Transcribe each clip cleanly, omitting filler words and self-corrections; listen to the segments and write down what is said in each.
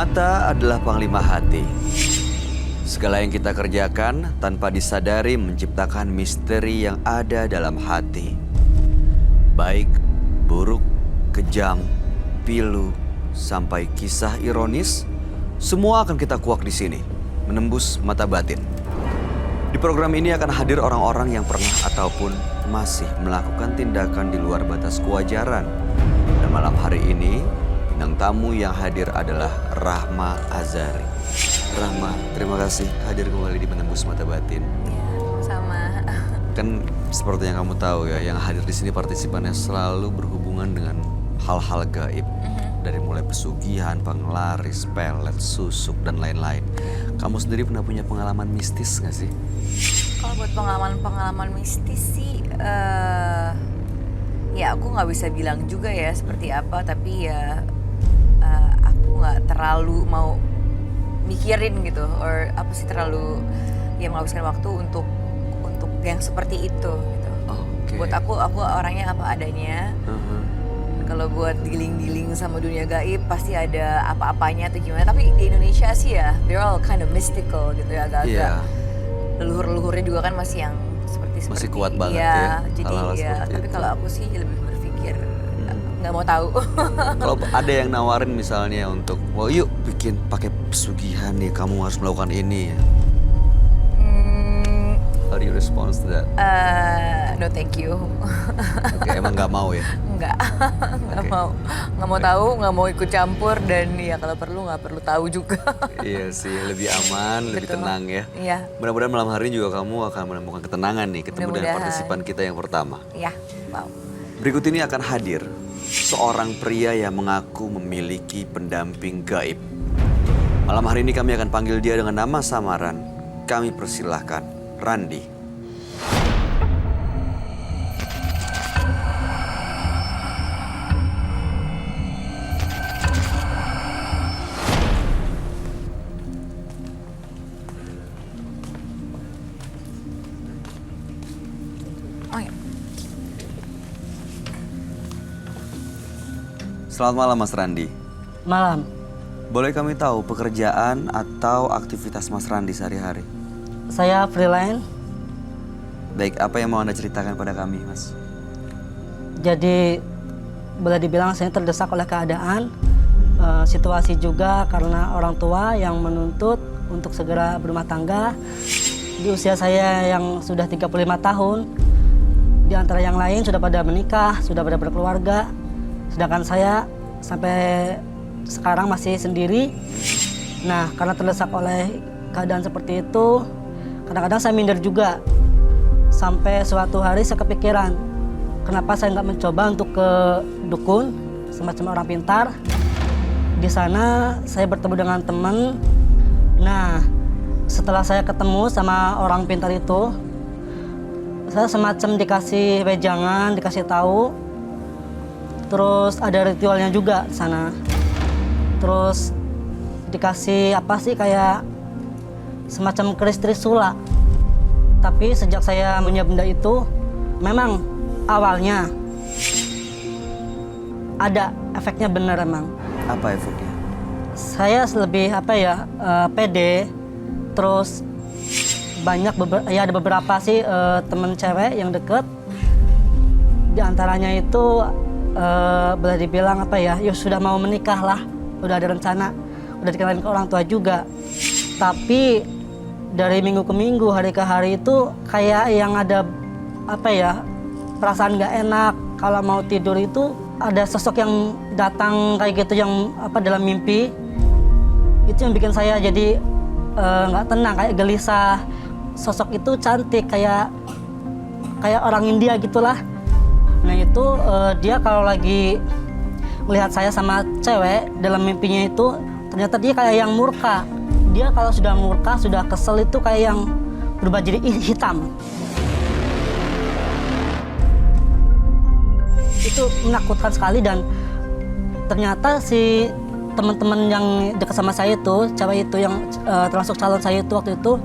Mata adalah panglima hati. Segala yang kita kerjakan tanpa disadari menciptakan misteri yang ada dalam hati. Baik, buruk, kejam, pilu, sampai kisah ironis, semua akan kita kuak di sini, menembus mata batin. Di program ini akan hadir orang-orang yang pernah ataupun masih melakukan tindakan di luar batas kewajaran. Dan malam hari ini, bintang tamu yang hadir adalah Rahma Azhari. Rahma, terima kasih hadir kembali di Menembus Mata Batin. Ya, sama. Kan seperti yang kamu tahu ya, yang hadir di sini partisipannya selalu berhubungan dengan hal-hal gaib. Dari mulai pesugihan, penglaris, pelet, susuk, dan lain-lain. Kamu sendiri pernah punya pengalaman mistis nggak sih? Kalau buat pengalaman mistis sih, ya aku nggak bisa bilang juga ya seperti apa, tapi ya aku nggak terlalu mau mikirin gitu, or apa sih terlalu ya menghabiskan waktu untuk yang seperti itu gitu. Okay. Buat aku orangnya apa adanya. Kalau buat dealing sama dunia gaib pasti ada apa-apanya atau gimana. Tapi di Indonesia sih ya, they're all kind of mystical gitu ya, agak-agak. Leluhur-leluhurnya juga kan masih yang seperti masih kuat banget ya. ya. Jadi hal-hal ya, tapi kalau aku sih lebih berpikir nggak mau tahu. Kalau ada yang nawarin misalnya untuk, well yuk bikin pakai pesugihan nih, kamu harus melakukan ini. How do you respond to that? No thank you. Oke, emang nggak mau ya? Nggak mau. Nggak mau tahu, nggak mau ikut campur, dan ya kalau perlu nggak perlu tahu juga. Iya sih, lebih aman, lebih Betul. tenang ya. Iya. Mudah-mudahan malam hari ini juga kamu akan menemukan ketenangan nih, ketemu dengan Mudah-mudahan. partisipan kita yang pertama. Ya, wow. Berikut ini akan hadir seorang pria yang mengaku memiliki pendamping gaib. Malam hari ini kami akan panggil dia dengan nama samaran. Kami persilahkan Randi. Oh ya. Selamat malam Mas Randi. Malam. Boleh kami tahu pekerjaan atau aktivitas Mas Randi sehari-hari? Saya freelance. Baik, apa yang mau Anda ceritakan pada kami, Mas? Jadi boleh dibilang saya terdesak oleh keadaan, situasi juga karena orang tua yang menuntut untuk segera berumah tangga. Di usia saya yang sudah 35 tahun, di antara yang lain sudah pada menikah, sudah pada berkeluarga. Sedangkan saya sampai sekarang masih sendiri. Nah, karena terdesak oleh keadaan seperti itu, kadang-kadang saya minder juga. Sampai suatu hari saya kepikiran, kenapa saya nggak mencoba untuk ke dukun, semacam orang pintar. Di sana saya bertemu dengan teman. Nah, setelah saya ketemu sama orang pintar itu, saya semacam dikasih wejangan, dikasih tahu. Terus ada ritualnya juga di sana. Terus dikasih apa sih, kayak semacam keris trisula. Tapi sejak saya punya benda itu, memang awalnya ada efeknya, benar emang. Apa efeknya? Saya lebih pede, terus banyak ada beberapa sih temen cewek yang deket. Di antaranya itu boleh dibilang ya sudah mau menikah lah, udah ada rencana, udah dikenalin ke orang tua juga. Tapi dari minggu ke minggu, hari ke hari itu kayak yang ada perasaan nggak enak. Kalau mau tidur itu ada sosok yang datang kayak gitu, yang dalam mimpi. Itu yang bikin saya jadi nggak tenang, kayak gelisah. Sosok itu cantik, kayak orang India gitulah. Nah itu dia kalau lagi melihat saya sama cewek dalam mimpinya itu, ternyata dia kayak yang murka. Dia kalau sudah murka, sudah kesel itu kayak yang berubah jadi hitam. Itu menakutkan sekali, dan ternyata si teman-teman yang dekat sama saya itu, cewek itu yang termasuk calon saya itu waktu itu,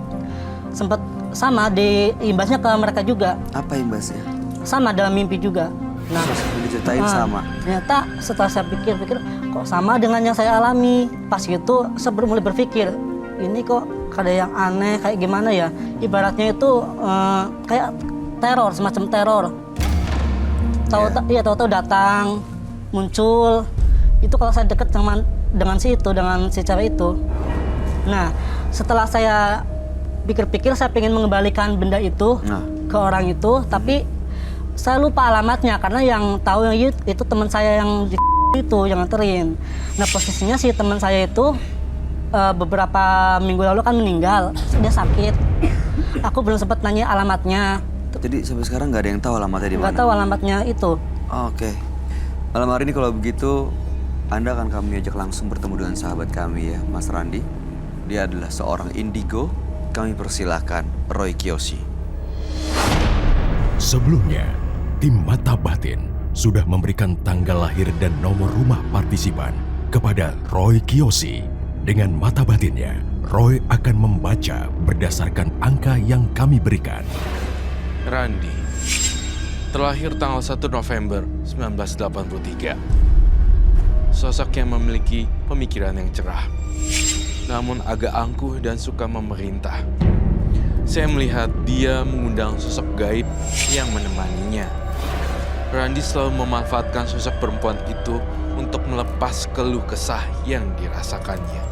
sempat sama diimbasnya ke mereka juga. Apa imbasnya? Sama dalam mimpi juga. Nah, Sosok yang diceritain sama. Ternyata setelah saya pikir-pikir, kok sama dengan yang saya alami. Pas itu saya mulai berpikir, ini kok ada yang aneh, kayak gimana ya? Ibaratnya itu kayak teror, semacam teror. Tahu-tahu datang, muncul. Itu kalau saya deket dengan si cewek itu. Nah, setelah saya pikir-pikir, saya ingin mengembalikan benda itu ke orang itu, tapi saya lupa alamatnya karena yang tahu yang itu teman saya yang itu yang nganterin. Nah, posisinya si teman saya itu beberapa minggu lalu kan meninggal, dia sakit. Aku belum sempat nanya alamatnya. Jadi sampai sekarang nggak ada yang tahu alamatnya di mana? Nggak tahu alamatnya itu. Oke. Malam hari ini kalau begitu, Anda akan kami ajak langsung bertemu dengan sahabat kami ya, Mas Randi. Dia adalah seorang indigo. Kami persilahkan Roy Kiyoshi. Sebelumnya, tim Mata Batin sudah memberikan tanggal lahir dan nomor rumah partisipan kepada Roy Kiyoshi. Dengan mata batinnya, Roy akan membaca berdasarkan angka yang kami berikan. Randi, terlahir tanggal 1 November 1983. Sosok yang memiliki pemikiran yang cerah, namun agak angkuh dan suka memerintah. Saya melihat dia mengundang sosok gaib yang menemaninya. Randi selalu memanfaatkan sosok perempuan itu untuk melepas keluh kesah yang dirasakannya.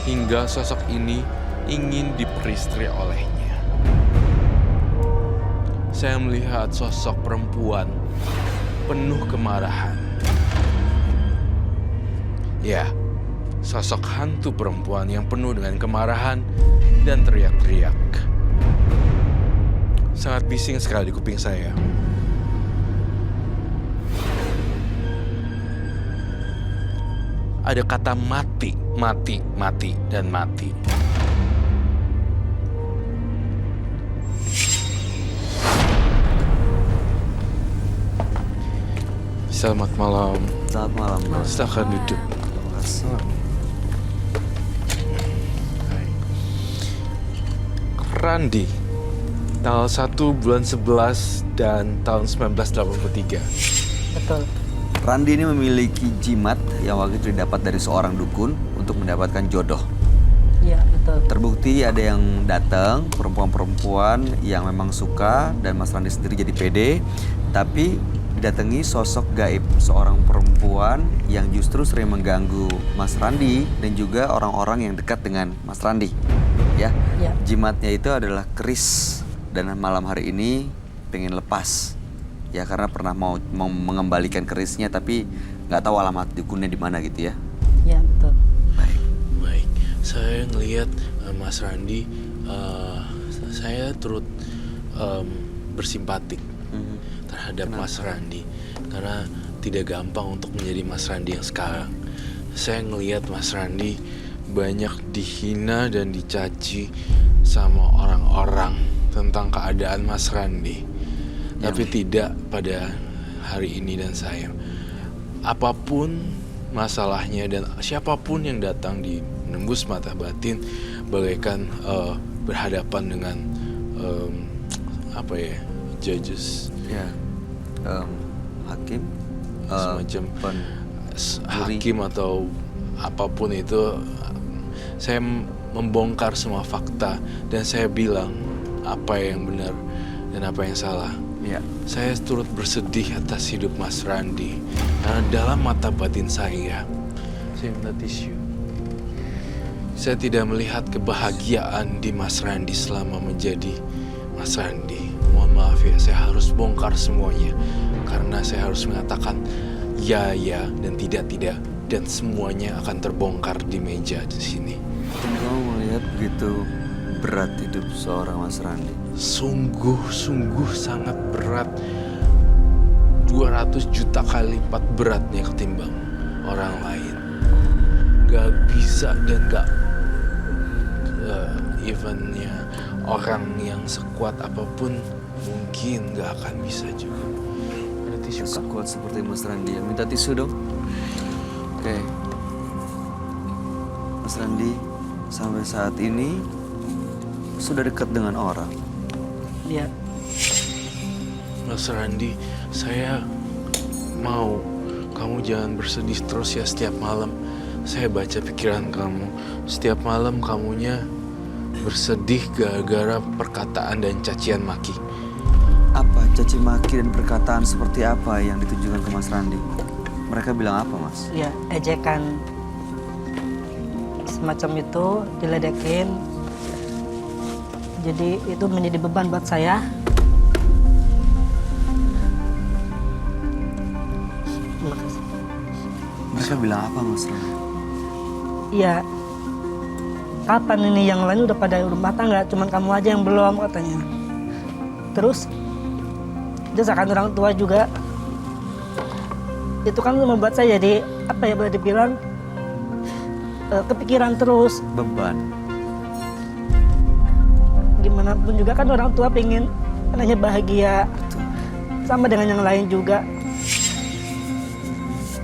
Hingga sosok ini ingin diperistri olehnya. Saya melihat sosok perempuan penuh kemarahan. Ya, sosok hantu perempuan yang penuh dengan kemarahan dan teriak-teriak. Sangat bising sekali di kuping saya. Ada kata mati, mati, mati, dan mati. Selamat malam. Selamat malam, Bro. Silakan duduk. Randi, tanggal 1 bulan 11 dan tahun 1983. Betul. Randi ini memiliki jimat yang waktu itu didapat dari seorang dukun untuk mendapatkan jodoh. Iya, betul. Terbukti ada yang datang, perempuan-perempuan yang memang suka, dan Mas Randi sendiri jadi pede, tapi didatangi sosok gaib, seorang perempuan yang justru sering mengganggu Mas Randi dan juga orang-orang yang dekat dengan Mas Randi. Ya, Ya. jimatnya itu adalah keris, dan malam hari ini pengen lepas. Ya, karena pernah mau mengembalikan kerisnya, tapi nggak tahu alamat dukunnya di mana gitu ya. Iya, betul. Baik, saya ngelihat Mas Randi, saya turut bersimpatik terhadap Mas Randi, karena tidak gampang untuk menjadi Mas Randi yang sekarang. Saya ngelihat Mas Randi banyak dihina dan dicaci sama orang-orang tentang keadaan Mas Randi. Tapi tidak pada hari ini dan saya. Apapun masalahnya dan siapapun yang datang di menembus mata batin bagaikan berhadapan dengan judges, Ya, hakim, semacam hakim atau apapun itu. Saya membongkar semua fakta dan saya bilang apa yang benar dan apa yang salah. ya. Saya turut bersedih atas hidup Mas Randi, karena dalam mata batin saya minta tisu. Saya tidak melihat kebahagiaan di Mas Randi selama menjadi Mas Randi. Mohon maaf ya, saya harus bongkar semuanya, karena saya harus mengatakan ya dan tidak, dan semuanya akan terbongkar di meja di sini. Kamu melihat begitu berat hidup seorang Mas Randi. Sungguh sangat berat. 200 juta kali lipat beratnya ketimbang orang lain. Gak bisa dan gak evennya orang yang sekuat apapun mungkin gak akan bisa juga. Ada tisu Kak? Sekuat seperti Mas Randi ya. Minta tisu dong. Oke. Mas Randi sampai saat ini sudah dekat dengan orang. Iya. Mas Randi, saya mau kamu jangan bersedih terus ya setiap malam. Saya baca pikiran kamu. Setiap malam kamunya bersedih gara-gara perkataan dan cacian maki. Apa caci maki dan perkataan seperti apa yang ditujukan ke Mas Randi? Mereka bilang apa, Mas? Ya, ejekan semacam itu, diledekin. Jadi itu menjadi beban buat saya. Terima kasih. Mereka bilang apa, Mas Randi? Iya, kapan ini yang lain udah pada rumah tangga, cuman kamu aja yang belum katanya. Terus desakan orang tua juga, itu kan membuat saya jadi apa ya boleh dibilang kepikiran terus. Beban. Gimana pun juga kan orang tua pengen anaknya bahagia, sama dengan yang lain juga.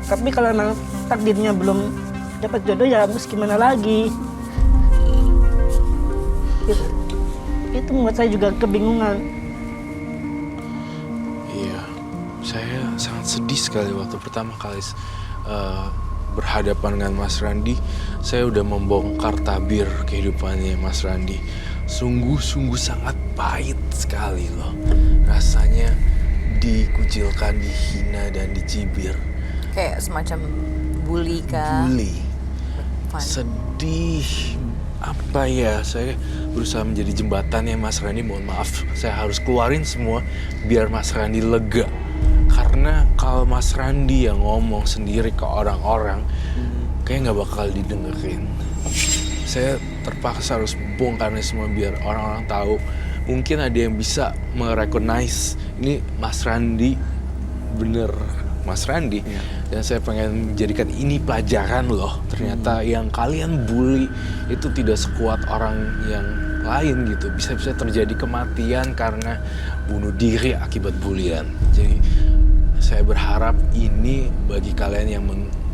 Tapi kalau memang takdirnya belum dapat jodoh ya harus gimana lagi. Itu membuat saya juga kebingungan. Iya, saya sangat sedih sekali waktu pertama kali berhadapan dengan Mas Randi. Saya udah membongkar tabir kehidupannya Mas Randi. Sungguh-sungguh sangat pahit sekali loh. Rasanya dikucilkan, dihina, dan dicibir. Kayak semacam bully kah? Bully. Fun. Sedih. Apa ya, saya berusaha menjadi jembatannya Mas Randi. Mohon maaf, saya harus keluarin semua biar Mas Randi lega. Karena kalau Mas Randi yang ngomong sendiri ke orang-orang, kayak nggak bakal didengerin. Saya terpaksa harus bongkarnya semua biar orang-orang tahu. Mungkin ada yang bisa merecognize ini Mas Randi, bener Mas Randi. Iya. Dan saya pengen menjadikan ini pelajaran loh. Ternyata yang kalian bully itu tidak sekuat orang yang lain gitu. Bisa-bisa terjadi kematian karena bunuh diri akibat bulian. Jadi saya berharap ini bagi kalian yang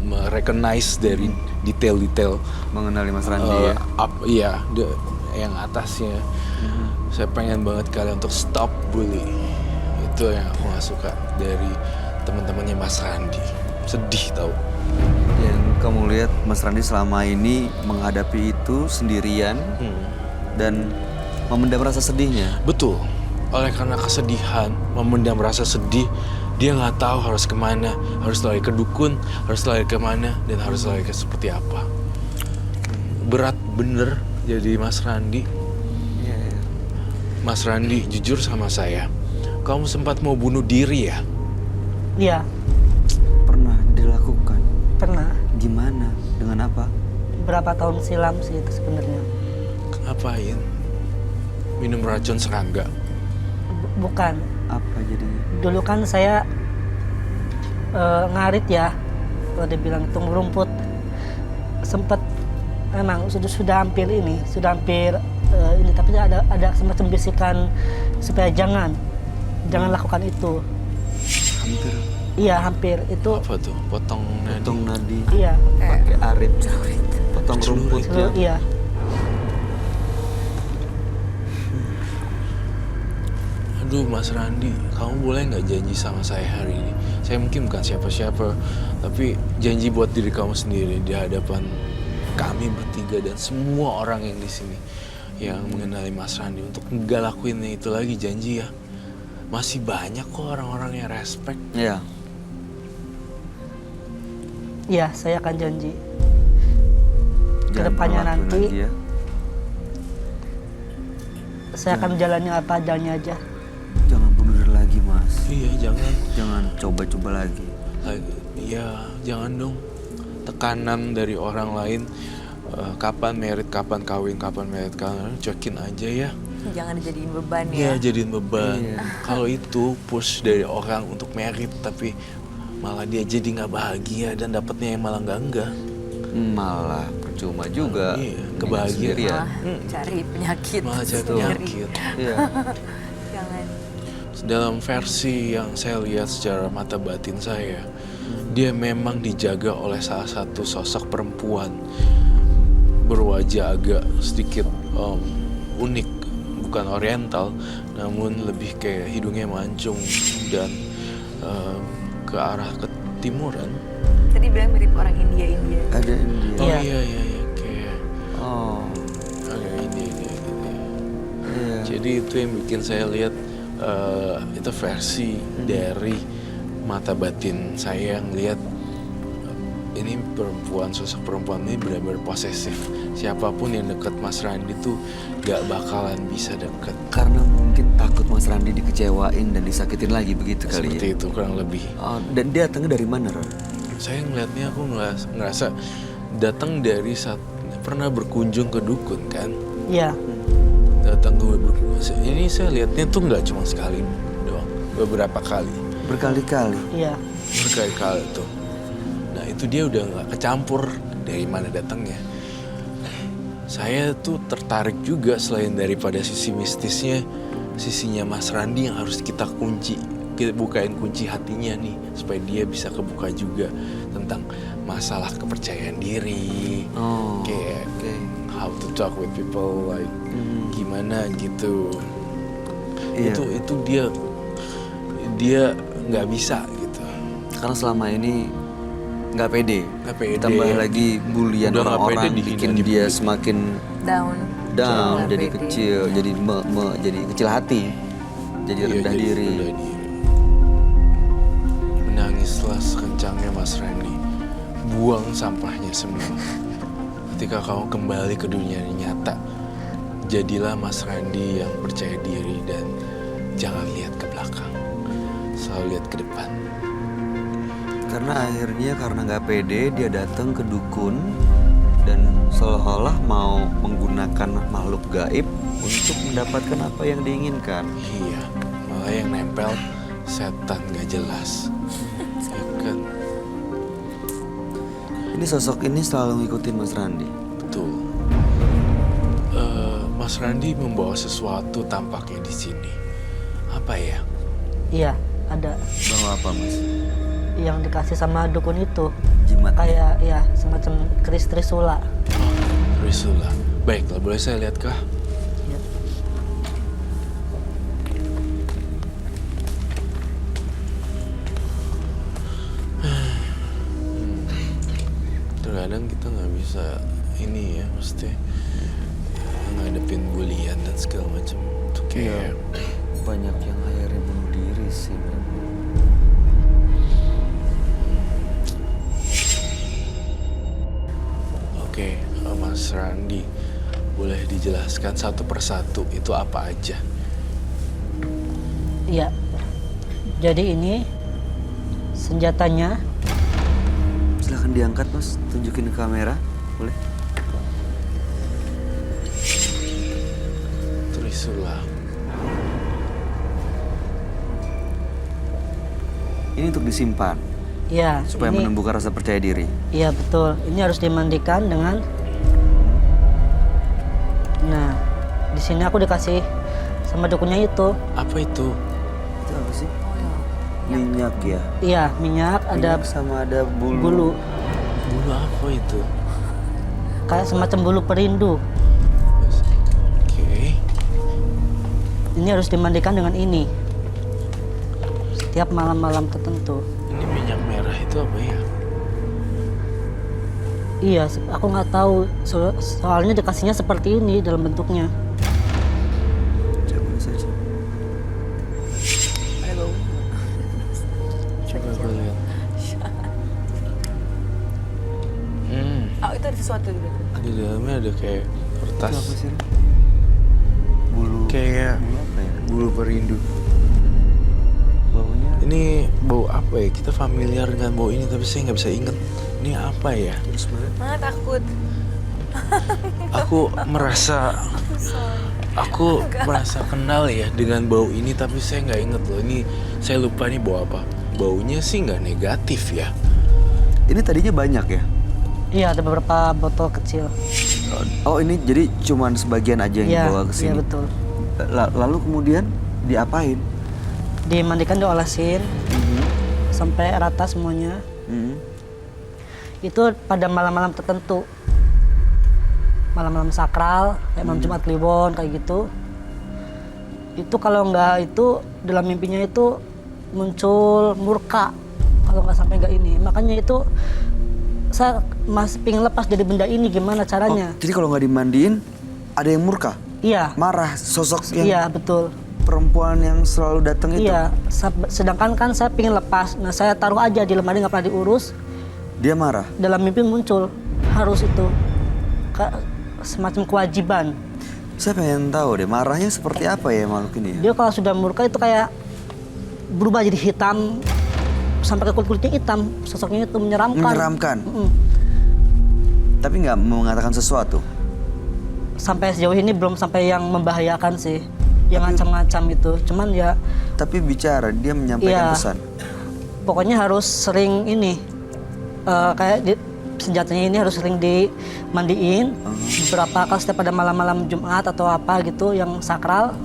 merecognize dari detail-detail Mengenali Mas Randi ya. Iya, yang atasnya. Saya pengen banget kalian untuk stop bully. Itu yang aku gak suka dari teman-temannya Mas Randi. Sedih tau. Dan kamu lihat Mas Randi selama ini menghadapi itu sendirian dan memendam rasa sedihnya. Betul. Oleh karena kesedihan, memendam rasa sedih, dia nggak tahu harus kemana, harus lari ke dukun, harus lari kemana, dan harus lari ke seperti apa. Berat bener jadi Mas Randi. Iya, iya. Mas Randi, jujur sama saya, kamu sempat mau bunuh diri ya? Iya, Pernah dilakukan. pernah. Gimana? Dengan apa? Berapa tahun silam sih itu sebenarnya. Ngapain? Minum racun serangga? Bukan. Apa jadinya? Dulu kan saya ngarit ya, kalau dibilang tung rumput. Sempet memang sudah hampir ini, tapi ada semacam bisikan supaya jangan lakukan itu. Hampir Iya, hampir itu. Apa tuh? Potong nadi? potong nadi. Iya, Pakai arit. Potong rumput. iya. Aduh Mas Randi, kamu boleh nggak janji sama saya hari ini? Saya mungkin bukan siapa-siapa, tapi janji buat diri kamu sendiri di hadapan kami bertiga dan semua orang yang di sini yang mengenali Mas Randi untuk nggak lakuin itu lagi, janji ya. Masih banyak kok orang-orang yang respect. Iya. Iya, saya akan janji. Jangan Kedepannya pernah lakuin nanti lagi ya. saya akan menjalani apa adanya aja. Jangan bunuh diri lagi, Mas. Iya, jangan. Jangan coba-coba lagi. Ya, jangan dong. Tekanan dari orang lain, kapan merit, kapan kawin, kapan merit, kapan cuekin aja ya. Jangan dijadiin beban Ya, ya. jadiin beban. Iya. Kalau itu push dari orang untuk merit, tapi malah dia jadi nggak bahagia dan dapetnya yang malah enggak. Malah percuma juga. Iya, Ini kebahagiaan. sendirian. Malah cari penyakit Malah jadi sendiri. penyakit. Iya. Jangan. Dalam versi yang saya lihat secara mata batin saya, dia memang dijaga oleh salah satu sosok perempuan berwajah agak sedikit unik, bukan oriental, namun lebih kayak hidungnya mancung dan ke arah ke timuran. Tadi bilang mirip orang India. Ada India. Oh Iya. iya, kayak Oh, agak India gitu. iya. Jadi itu yang bikin saya lihat itu versi dari mata batin saya yang lihat ini sosok perempuan ini benar-benar posesif. Siapapun yang deket Mas Randi tuh gak bakalan bisa deket. Karena mungkin takut Mas Randi dikecewain dan disakitin lagi begitu kali Seperti ya. itu kurang lebih. Oh, dan dia datangnya dari mana, Ron? Saya ngeliatnya aku ngerasa datang dari saat pernah berkunjung ke dukun kan. Iya, Datang ke ini saya lihatnya tuh nggak cuma sekali doang, beberapa kali. Berkali-kali. iya. Berkali-kali tuh. Nah itu dia udah nggak kecampur dari mana datangnya. Saya tuh tertarik juga selain daripada sisi mistisnya, sisinya Mas Randi yang harus kita kunci. Kita bukain kunci hatinya nih supaya dia bisa kebuka juga tentang masalah kepercayaan diri. Oh, Kayak oke. how to talk with people like gimana gitu. Iya. Itu dia nggak bisa gitu. Karena selama ini nggak pede. Nggak pede. Tambah lagi bulian Udah nggak orang-orang pede, dihina, bikin dia dibully. semakin Down. down, Nggak jadi pede. kecil, jadi jadi kecil hati, jadi Iya, rendah diri. rendah diri. Menangislah sekencangnya Mas Randy. Buang sampahnya semua. Ketika kamu kembali ke dunia nyata, jadilah Mas Randy yang percaya diri dan jangan lihat ke belakang. Selalu lihat ke depan. Karena akhirnya karena nggak pede dia datang ke dukun dan seolah-olah mau menggunakan makhluk gaib untuk mendapatkan apa yang diinginkan. Iya, malah yang nempel setan gak jelas. Ya kan? Ini sosok ini selalu ngikutin Mas Randi. Betul. Mas Randi membawa sesuatu tampaknya di sini. Apa ya? Iya, ada Bawa apa, Mas? yang dikasih sama dukun itu. Jimat. Kayak ya semacam keris trisula. Oh, Trisula. Baiklah, boleh saya lihat kah? Ya. Terkadang kita nggak bisa ini ya, mesti ngadepin bulian dan segala macam. Itu kayak Banyak yang akhirnya bunuh diri sih. Oke, Mas Randi, boleh dijelaskan satu persatu itu apa aja? Iya. Jadi ini senjatanya. Silahkan diangkat, Mas. Tunjukin ke kamera. Boleh? Trisula. Ini untuk disimpan Iya. supaya ini, menumbuhkan rasa percaya diri. Iya betul. Ini harus dimandikan dengan. Nah, di sini aku dikasih sama dukunnya itu. Apa itu? Itu apa sih? Minyak ya. Iya, minyak ada Minyak sama ada bulu. bulu. Bulu apa itu? Kayak semacam bulu perindu. Oke. Ini harus dimandikan dengan ini. Setiap malam-malam tertentu. Ini minyak merah itu apa ya? Iya, aku nggak tahu. Soalnya dikasihnya seperti ini dalam bentuknya. Coba saja. Ada bau. Coba gue lihat. Oh, itu ada sesuatu gitu. Di dalamnya ada kayak kertas. Itu apa sih? Bulu. Kayak Bulu apa ya? bulu perindu. Baunya Ini bau apa ya? Kita familiar dengan bau ini tapi saya nggak bisa inget. Ini apa ya? terus banget. Mana takut. Aku merasa merasa kenal ya dengan bau ini tapi saya nggak inget loh. Ini saya lupa nih bau apa. Baunya sih nggak negatif ya. Ini tadinya banyak ya? Iya, ada beberapa botol kecil. Oh, ini jadi cuman sebagian aja yang Iya, dibawa ke iya sini. betul. Lalu kemudian diapain? Dimandikan, diolesin sampai rata semuanya. Hmm. Itu pada malam-malam tertentu. Malam-malam sakral, kayak malam Jumat Kliwon kayak gitu. Itu kalau nggak itu dalam mimpinya itu muncul murka. kalau nggak sampai nggak ini. Makanya itu saya masih pingin lepas dari benda ini, gimana caranya? Jadi kalau nggak dimandiin, ada yang murka? Iya. Marah sosok yang Iya, betul. perempuan yang selalu datang itu? Iya, sedangkan kan saya pingin lepas. Nah, saya taruh aja di lemari, nggak pernah diurus. Dia marah? Dalam mimpi muncul, harus itu. Semacam kewajiban. Saya pengen tahu deh, marahnya seperti apa ya makhluk ini ya? Dia kalau sudah murka itu kayak berubah jadi hitam, sampai ke kulitnya hitam. Sosoknya itu menyeramkan. Menyeramkan? Tapi nggak mengatakan sesuatu? Sampai sejauh ini belum sampai yang membahayakan sih. Yang ngancam-ngancam itu. Cuman ya... Tapi bicara, dia menyampaikan iya, pesan? Pokoknya harus sering ini. Senjatanya ini harus sering dimandiin. Beberapa kali setiap pada malam-malam Jumat atau apa gitu yang sakral.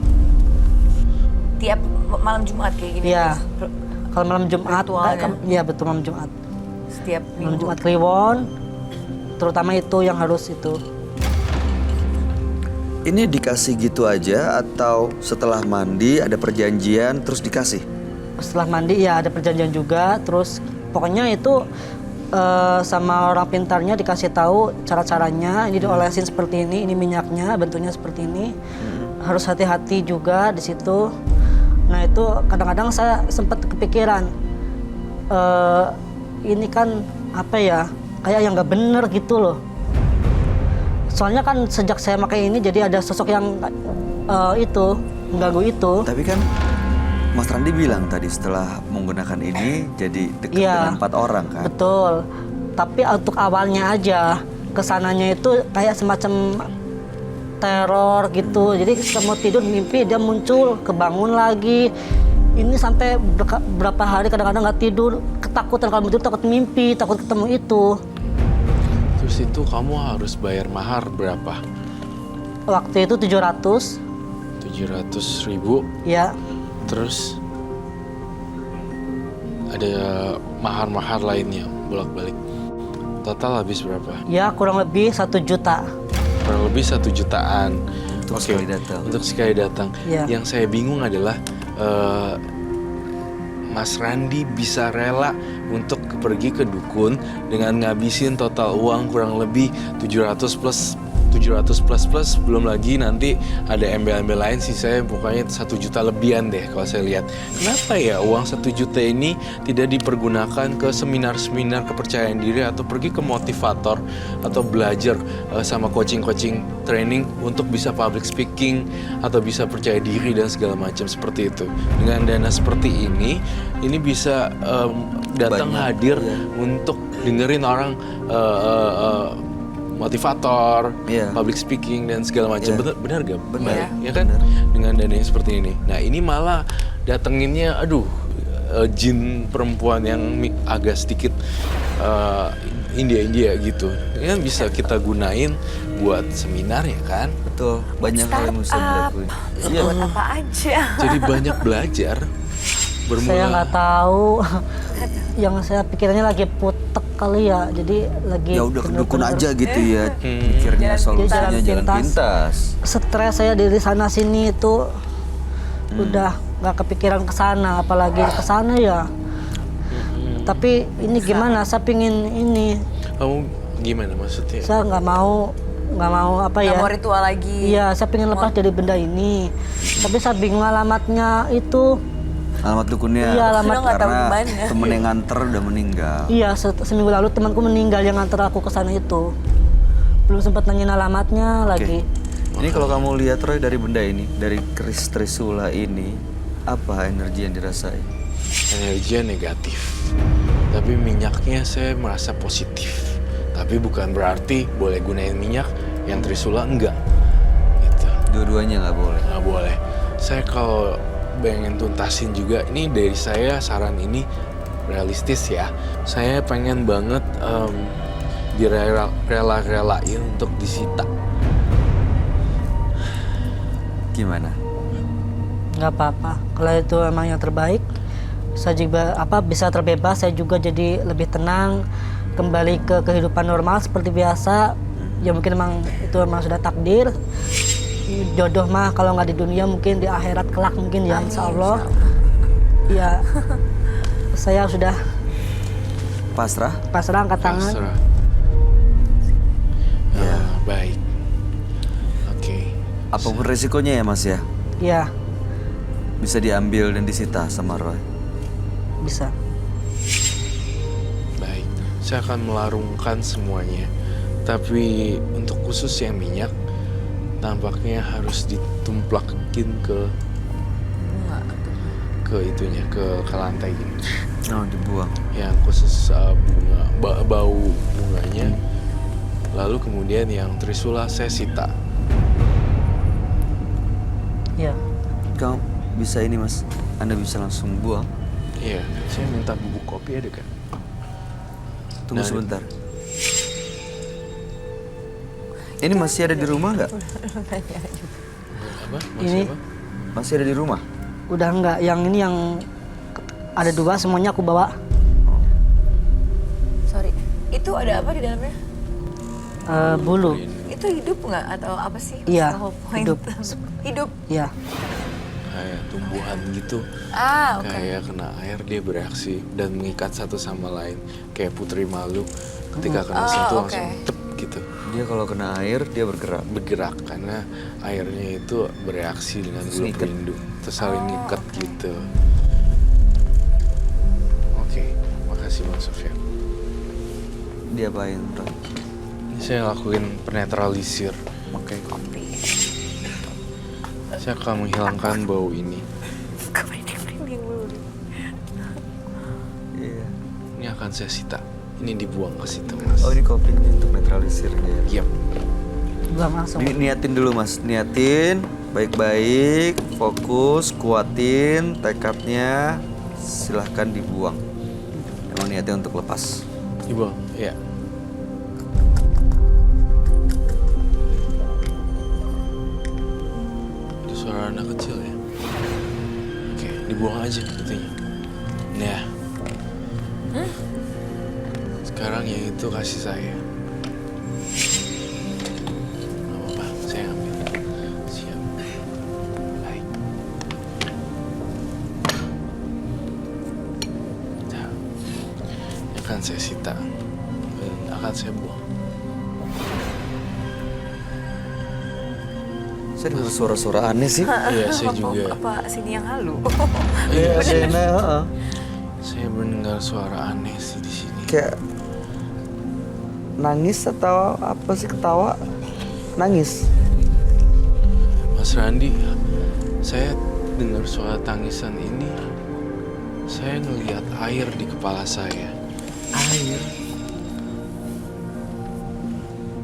Tiap malam Jumat kayak gini? Iya. Kalau malam Jumat, Ritualnya. iya betul malam Jumat. Setiap Malam minggu? Jumat Kliwon, terutama itu yang harus itu. Ini dikasih gitu aja atau setelah mandi ada perjanjian terus dikasih? Setelah mandi ya ada perjanjian juga, terus pokoknya itu sama orang pintarnya dikasih tahu cara-caranya. Ini diolesin seperti ini minyaknya bentuknya seperti ini. Harus hati-hati juga di situ. Nah itu kadang-kadang saya sempat kepikiran, ini kan apa ya, kayak yang nggak bener gitu loh. Soalnya kan sejak saya pakai ini jadi ada sosok yang itu mengganggu itu. Tapi kan Mas Randi bilang tadi setelah menggunakan ini jadi dekat Iya, dengan 4 orang kan? Betul. Tapi untuk awalnya aja, kesananya itu kayak semacam teror gitu. Jadi kita mau tidur mimpi dia muncul, kebangun lagi. Ini sampai berapa hari kadang-kadang nggak tidur, ketakutan kalau tidur, takut mimpi, takut ketemu itu. Terus itu kamu harus bayar mahar berapa? Waktu itu 700, 700.000. ya. Terus ada mahar-mahar lainnya bolak-balik. Total habis berapa? Ya kurang lebih 1 juta. Kurang lebih 1 jutaan. Untuk Oke, sekali datang. Untuk sekali datang. Iya. Yang saya bingung adalah Mas Randi bisa rela untuk pergi ke dukun dengan ngabisin total uang kurang lebih 700 plus belum lagi nanti ada embel-embel lain sih, saya pokoknya 1 juta lebihan deh kalau saya lihat. Kenapa ya uang 1 juta ini tidak dipergunakan ke seminar-seminar kepercayaan diri atau pergi ke motivator atau belajar sama coaching training untuk bisa public speaking atau bisa percaya diri dan segala macam seperti itu. Dengan dana seperti ini bisa datang Banyak, hadir iya. untuk dengerin orang motivator, Iya. public speaking dan segala macam. Iya. Benar gak? Benar. Baik, ya kan? Dengan dana yang seperti ini. Nah ini malah datenginnya, jin perempuan yang agak sedikit India gitu. Ini kan bisa kita gunain buat seminar ya kan? Betul, banyak hal yang bisa dilakuin. Iya. Buat apa aja? Jadi banyak belajar. Bermula. Saya nggak tahu. Yang saya pikirannya lagi putek kali ya. Jadi lagi Ya udah ke dukun bener-bener aja gitu ya, pikirnya Jalan solusinya pintas. jalan pintas. Stres saya dari sana sini itu udah nggak kepikiran ke sana, apalagi ke sana ya. Tapi ini gimana? Saya pingin ini. Kamu gimana maksudnya? Saya nggak mau apa ya? Nggak mau ritual lagi? Iya, saya pingin lepas dari benda ini. Tapi saya bingung alamatnya itu. Alamat dukunnya Iya, alamat. Udah nggak tahu karena gimana. temen yang nganter udah meninggal. Iya, seminggu lalu temanku meninggal yang nganter aku ke sana itu. Belum sempat nanyain alamatnya lagi. Ini kalau kamu lihat Roy dari benda ini, dari keris Trisula ini, apa energi yang dirasain? Energinya negatif, tapi minyaknya saya merasa positif. Tapi bukan berarti boleh gunain minyak yang Trisula, enggak. Gitu. Dua-duanya nggak boleh. Nggak boleh. Saya kalau pengen tuntasin juga, ini dari saya saran ini realistis ya. Saya pengen banget direla-relain untuk disita. Gimana? Nggak apa-apa. Kalau itu emang yang terbaik, saya juga bisa terbebas. Saya juga jadi lebih tenang, kembali ke kehidupan normal seperti biasa. Ya mungkin emang itu emang sudah takdir. Jodoh mah kalau nggak di dunia mungkin di akhirat kelak mungkin ya, insya Allah. Ya, saya sudah pasrah? Pasrah, angkat tangan. Pasrah. Ya. Baik. Oke. Apapun resikonya ya Mas ya, Iya, bisa diambil dan disita sama Roy. bisa. Baik. Saya akan melarungkan semuanya. Tapi untuk khusus yang minyak, tampaknya harus ditumplakin ke itunya, ke lantai gini. Oh, dibuang. Yang khusus bau bunganya. Lalu kemudian yang trisula saya sita. Iya. Kamu bisa ini Mas, Anda bisa langsung buang. Iya, saya minta bubuk kopi ada kan? Tunggu Nah, sebentar. Ini masih ada di rumah nggak? Apa? Masih Ini- apa? Masih ada di rumah? Udah enggak, yang ini yang ada 2 semuanya aku bawa. Sorry, itu ada apa di dalamnya? Bulu. Itu hidup nggak atau apa sih? Iya, The whole point. hidup. Hidup. Iya. Kayak tumbuhan gitu. Ah, oke. Kayak kena air dia bereaksi dan mengikat satu sama lain. Kayak putri malu ketika kena sentuh oke. langsung tep gitu. Dia kalau kena air dia bergerak. Bergerak karena airnya itu bereaksi dengan bulu Ngikat. perindu. Terus saling ngikat gitu. Oke, makasih Bang Sofyan. Diapain Roy? Ini saya lakuin penetralisir. Oke. Saya akan menghilangkan bau ini. Kemerinding dulu. Iya. Ini akan saya sita. Ini dibuang ke situ, Mas. Oh, ini kopinya untuk netralisirnya ya. Yap. Buang langsung. Niatin dulu Mas, niatin baik-baik, fokus, kuatin tekadnya, silahkan dibuang. Emang niatnya untuk lepas. Dibuang, iya. Itu suara anak kecil ya. Oke, dibuang aja itunya. Nah. Sekarang yang itu kasih saya. Gak apa-apa, saya ambil. Siap. Baik. Nah, ini akan saya sita dan akan saya buang. Saya dengar suara-suara aneh sih. Iya, saya juga. Apa sini yang halu? Iya, Shena, heeh. Saya mendengar suara aneh sih di sini. Kayak nangis atau apa sih, ketawa? Nangis. Mas Randi, saya dengar suara tangisan ini. Saya ngelihat air di kepala saya. Air.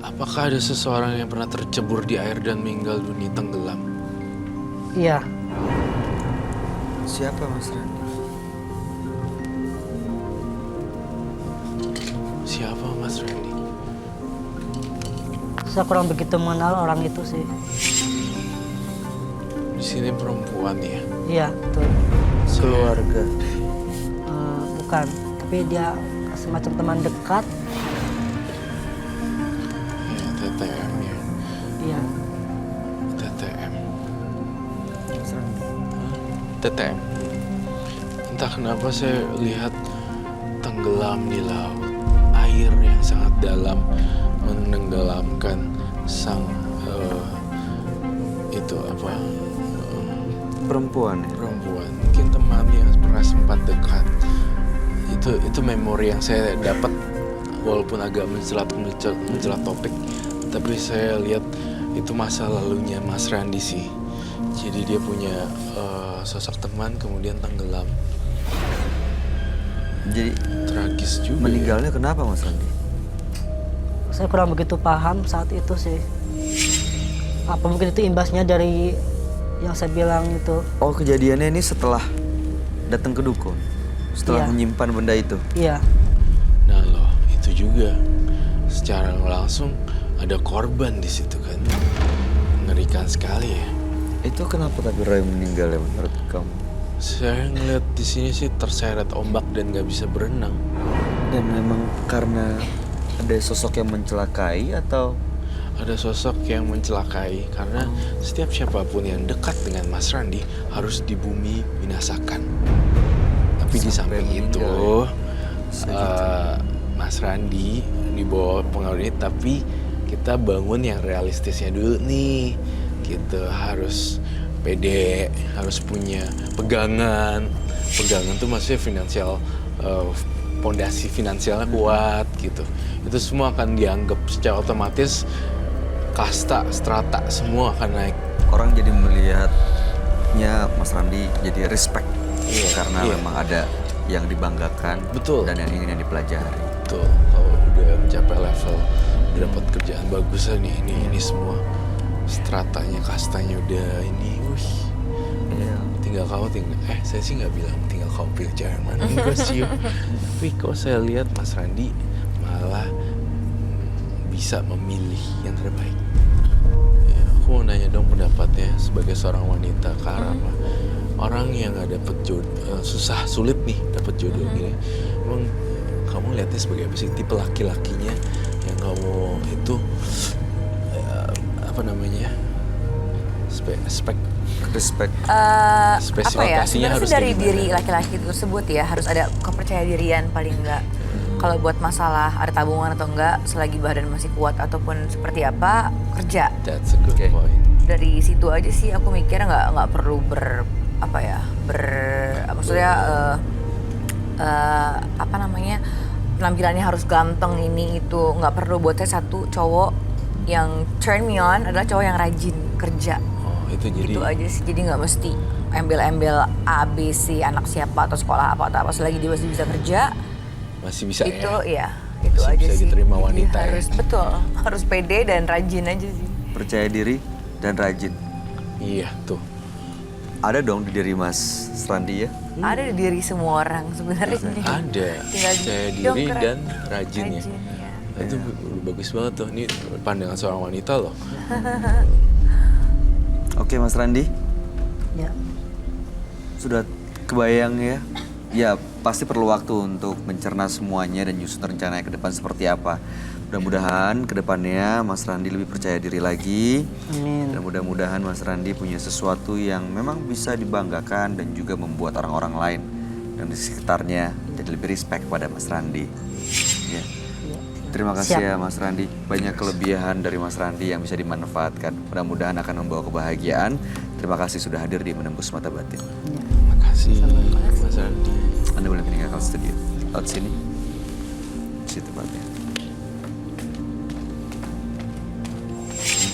Apakah ada seseorang yang pernah tercebur di air dan meninggal dunia tenggelam? Iya. Siapa Mas Randy? Siapa Mas Randy? Saya kurang begitu mengenal orang itu sih. Di sini perempuan ya. Iya, betul. Keluarga. Bukan, tapi dia semacam teman dekat. Ya, TTM ya. Iya. TTM. TTM. Entah kenapa saya lihat tenggelam di laut. Air yang sangat dalam menenggelamkan sang itu apa Perempuan ya? perempuan. Mungkin teman yang pernah sempat dekat. Itu memori yang saya dapat walaupun agak mencelat topik, tapi saya lihat itu masa lalunya Mas Randi sih. Jadi dia punya sosok teman kemudian tenggelam. Jadi Tragis juga. meninggalnya kenapa Mas Randy? Saya kurang begitu paham saat itu sih. Apa mungkin itu imbasnya dari yang saya bilang itu. Oh, kejadiannya ini setelah datang ke dukun? Setelah Iya. menyimpan benda itu? Iya. Nah loh, itu juga secara langsung ada korban di situ kan. Mengerikan sekali ya. Itu kenapa tapi Roy meninggal ya menurut kamu? Saya ngeliat di sini sih terseret ombak dan nggak bisa berenang. Dan memang karena ada sosok yang mencelakai atau? Ada sosok yang mencelakai karena setiap siapapun yang dekat dengan Mas Randi harus di bumi binasakan. Tapi di Sampai samping itu, meninggal Mas Randi di bawah pengaruh ini, tapi kita bangun yang realistisnya dulu nih. Gitu, harus pede, harus punya pegangan. Pegangan tuh maksudnya finansial, fondasi finansialnya kuat gitu. Itu semua akan dianggap secara otomatis kasta, strata semua akan naik. Orang jadi melihatnya Mas Randi jadi respect. Iya, karena iya. memang ada yang dibanggakan. Betul. Dan yang ingin dipelajari. Betul, kalau udah mencapai level, udah dapat kerjaan bagus nih, ini semua stratanya, kastanya udah ini, Iya. tinggal saya sih nggak bilang tinggal kamu pilih jalan mana, enggak sih. Tapi kok saya lihat Mas Randi malah bisa memilih yang terbaik. Ya, aku mau nanya dong pendapatnya sebagai seorang wanita, karena orang yang nggak dapet jodoh, sulit nih dapet jodoh gini. Emang kamu lihatnya sebagai apa sih tipe laki-lakinya yang kamu itu apa namanya respect apa ya, spesifikasinya sebenarnya harus sih dari kayak gimana? diri laki-laki tersebut ya harus ada kepercayaan dirian paling enggak. Kalau buat masalah ada tabungan atau enggak, selagi badan masih kuat ataupun seperti apa, kerja. That's a good Okay. point. Dari situ aja sih aku mikir nggak perlu maksudnya apa namanya, penampilannya harus ganteng ini itu, nggak perlu. Buat saya satu cowok yang turn me on adalah cowok yang rajin kerja. Oh, itu jadi Itu aja sih, jadi nggak mesti embel-embel A, B, C, anak siapa atau sekolah apa atau apa, selagi dia masih bisa kerja, masih bisa itu ya. itu Masih aja bisa sih. diterima Jadi wanita ya. harus, betul, harus pede dan rajin aja sih. Percaya diri dan rajin. Iya tuh. Ada dong di diri Mas Randi ya? Ada di diri semua orang sebenarnya. Ada Tinggal percaya diri dongkrak. dan rajin ya. ya. Itu bagus banget tuh. Ini pandangan seorang wanita loh. Oke Mas Randi, Ya. sudah kebayang ya? Ya pasti perlu waktu untuk mencerna semuanya dan nyusun rencananya ke depan seperti apa. Mudah-mudahan ke depannya Mas Randi lebih percaya diri lagi. Amin. Dan mudah-mudahan Mas Randi punya sesuatu yang memang bisa dibanggakan dan juga membuat orang-orang lain dan di sekitarnya jadi lebih respect pada Mas Randi. Ya. Terima kasih Siap. ya Mas Randi. Banyak kelebihan dari Mas Randi yang bisa dimanfaatkan. Mudah-mudahan akan membawa kebahagiaan. Terima kasih sudah hadir di Menembus Mata Batin. Terima kasih Mas Randi. Anda boleh meninggalkan studio. Laut sini. Situ tempatnya.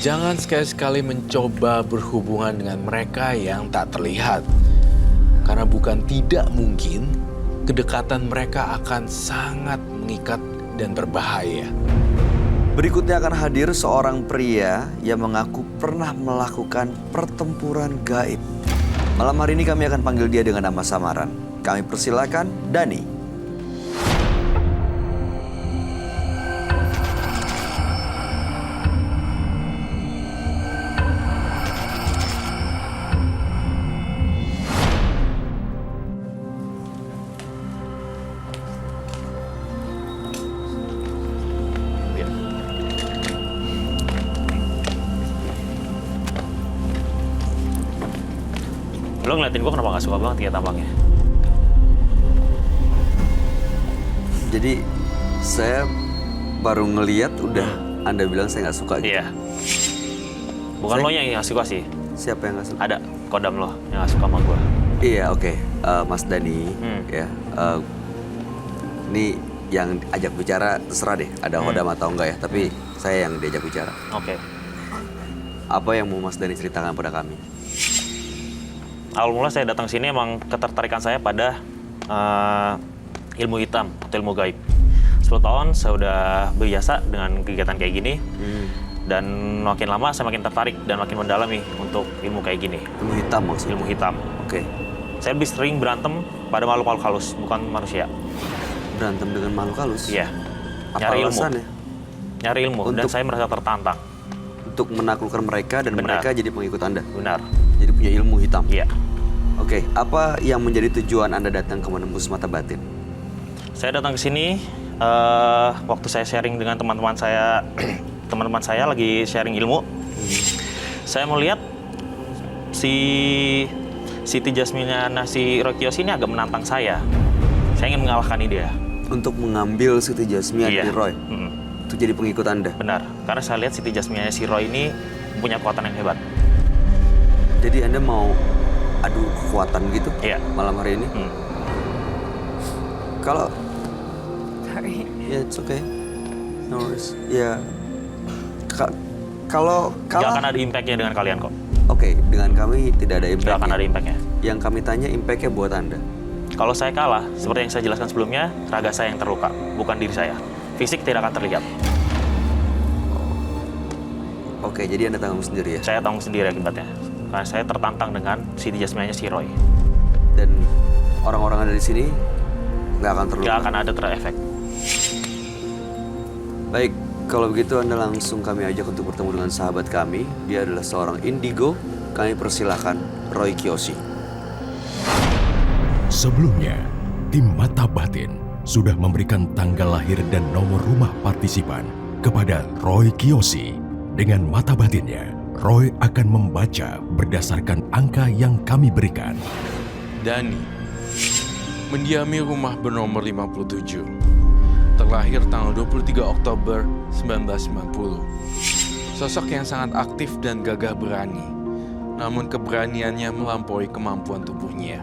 Jangan sekali-sekali mencoba berhubungan dengan mereka yang tak terlihat. Karena bukan tidak mungkin, kedekatan mereka akan sangat mengikat dan berbahaya. Berikutnya akan hadir seorang pria yang mengaku pernah melakukan pertempuran gaib. Malam hari ini kami akan panggil dia dengan nama samaran. Kami persilakan Dani. Lo ngeliatin gue kenapa gak suka banget ya tampangnya? Jadi saya baru ngeliat udah Anda bilang saya nggak suka gitu. Iya. Bukan Saya- lo yang gak suka sih. Siapa yang nggak suka? Ada kodam lo yang gak suka sama gue. Iya oke. Mas Dani ya. Ini yang ajak bicara terserah deh. Ada hodam atau enggak ya. Tapi saya yang diajak bicara. Oke. Apa yang mau Mas Dani ceritakan pada kami? Awal mula saya datang sini emang ketertarikan saya pada ilmu hitam atau ilmu gaib. 10 tahun saya udah berbiasa dengan kegiatan kayak gini. Dan makin lama saya makin tertarik dan makin mendalami untuk ilmu kayak gini. Ilmu hitam maksudnya? Ilmu hitam. Oke. Saya lebih sering berantem pada makhluk-makhluk halus, bukan manusia. Berantem dengan makhluk halus? Iya. Apa Nyari ilmu. alasannya? Nyari ilmu dan Untuk- saya merasa tertantang. Untuk menaklukkan mereka dan Benar. mereka jadi pengikut Anda? Benar. Jadi punya ilmu hitam? Iya. Oke, apa yang menjadi tujuan Anda datang ke Menembus Mata Batin? Saya datang ke sini waktu saya sharing dengan teman-teman saya, teman-teman saya lagi sharing ilmu. Saya melihat si Siti Jasmina si Roy Kiyoshi ini agak menantang saya. Saya ingin mengalahkan dia. untuk mengambil Siti Jasmia Iya. dari Roy. Untuk jadi pengikut Anda. Benar, karena saya lihat Siti Jasmia si Roy ini punya kekuatan yang hebat. Jadi Anda mau adu kekuatan gitu Iya. malam hari ini? Kalau Sorry. ya it's okay. No worries. Ya kalau Nggak akan ada impact-nya dengan kalian kok. Oke, dengan kami tidak ada Nggak akan ada impact. impact-nya. Yang kami tanya impact-nya buat Anda. Kalau saya kalah, seperti yang saya jelaskan sebelumnya, raga saya yang terluka, bukan diri saya. Fisik tidak akan terlihat. Oke, jadi Anda tanggung sendiri ya. Saya tanggung sendiri akibatnya. Karena saya tertantang dengan Siti Jasmia-nya si Roy. Dan orang-orang ada di sini nggak akan terluka. Nggak akan ada terefek. Baik, kalau begitu Anda langsung kami ajak untuk bertemu dengan sahabat kami. Dia adalah seorang indigo. Kami persilahkan Roy Kiyoshi. Sebelumnya, tim Mata Batin sudah memberikan tanggal lahir dan nomor rumah partisipan kepada Roy Kiyoshi. Dengan mata batinnya, Roy akan membaca berdasarkan angka yang kami berikan. Dani mendiami rumah bernomor 57. Terlahir tanggal 23 Oktober 1990. Sosok yang sangat aktif dan gagah berani. Namun keberaniannya melampaui kemampuan tubuhnya.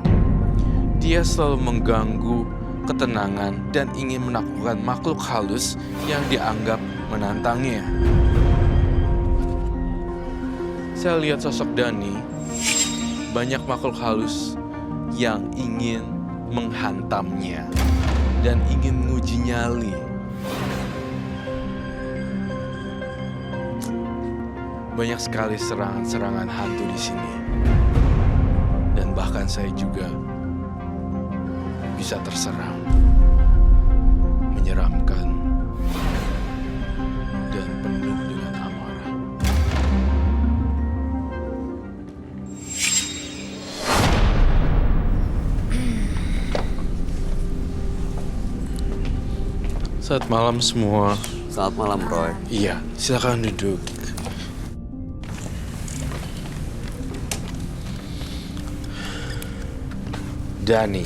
Dia selalu mengganggu ketenangan dan ingin menaklukkan makhluk halus yang dianggap menantangnya. Saya lihat sosok Dani, banyak makhluk halus yang ingin menghantamnya dan ingin menguji nyali. Banyak sekali serangan-serangan hantu di sini. Dan bahkan saya juga bisa terserang, menyeramkan, dan penuh dengan amarah. Selamat malam semua. Selamat malam, Roy. Iya, silakan duduk. Dani,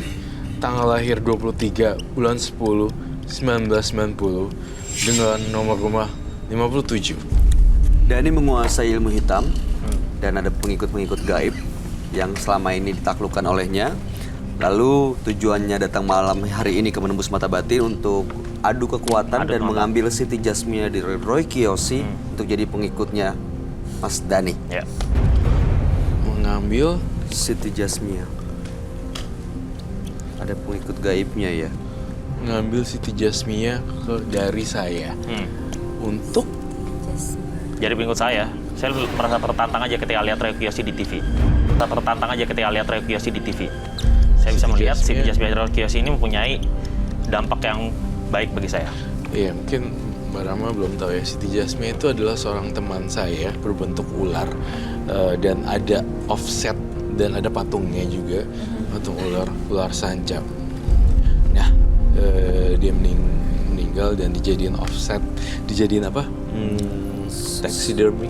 tanggal lahir 23 bulan 10 1990 dengan nomor rumah 57. Dani menguasai ilmu hitam dan ada pengikut-pengikut gaib yang selama ini ditaklukkan olehnya. Lalu tujuannya datang malam hari ini ke menembus mata batin untuk adu kekuatan dan mengambil Siti Jasmia dari Roy Kiyoshi untuk jadi pengikutnya Mas Dani. Ya. Mengambil Siti Jasmia. Ada pengikut gaibnya ya. mengambil Siti Jasmia dari saya. Untuk Jadi pengikut saya merasa tertantang aja ketika lihat Roy Kiyoshi di TV. Saya bisa melihat Siti Jasmia Roy Kiyoshi ini mempunyai dampak yang baik bagi saya. Iya, mungkin Mbak Rama belum tahu ya, Siti Jasmia itu adalah seorang teman saya berbentuk ular dan ada offset dan ada patungnya juga, patung ular sanca. Nah, dia meninggal dan dijadiin offset, dijadiin apa? Taxidermy,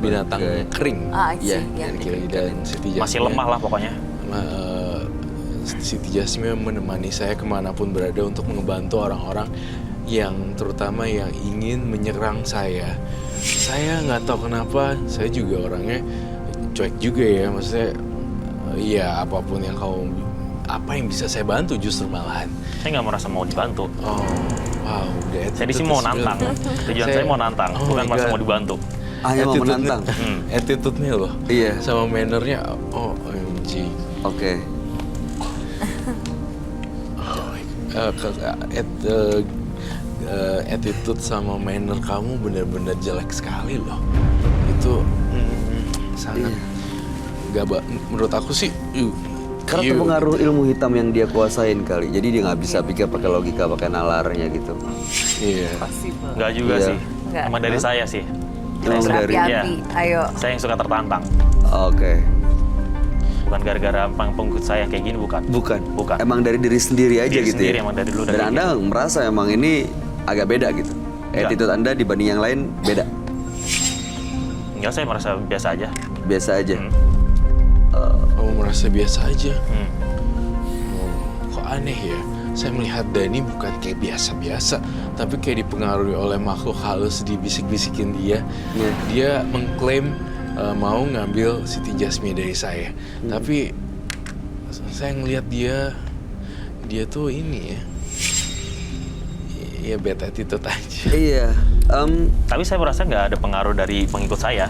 binatang kering. I see, Iya, Dan Siti Jasmia Masih lemah lah pokoknya. Siti Jasmia menemani saya kemanapun berada untuk membantu orang-orang yang terutama yang ingin menyerang saya. Saya nggak tahu kenapa, saya juga orangnya cuek juga ya, maksudnya ya apapun yang apa yang bisa saya bantu justru malahan. Saya nggak merasa mau dibantu. Oh, wow, Saya di sini mau nantang. Tujuan saya mau nantang, bukan merasa mau dibantu. Hanya mau menantang. Attitude-nya loh. Iya. Sama manner-nya, oh OMG. Oke. Attitude sama manner kamu benar-benar jelek sekali loh. Itu sangat menurut aku sih Karena terpengaruh ilmu hitam yang dia kuasain kali. Jadi dia nggak bisa pikir pakai logika, pakai nalarnya gitu. Iya. Nggak juga Iya. sih. Nggak. Emang dari saya sih. Emang dari. Berapi-api, ayo. Saya yang suka tertantang. Oke. Bukan gara-gara pengikut saya kayak gini, bukan. Bukan. Emang dari diri sendiri aja Diri gitu sendiri, ya. emang dari dulu, dari Dan Anda merasa emang ini agak beda gitu. Enggak. Attitude Anda dibanding yang lain beda. Enggak, saya merasa biasa aja. Biasa aja. Kamu merasa biasa aja. Hmm. Oh, kok aneh ya? saya melihat Dani bukan kayak biasa-biasa, tapi kayak dipengaruhi oleh makhluk halus dibisik-bisikin dia. Dia mengklaim mau ngambil Siti Jasmia dari saya. Tapi saya ngelihat dia tuh ini ya bad attitude aja. Iya. Tapi saya merasa nggak ada pengaruh dari pengikut saya.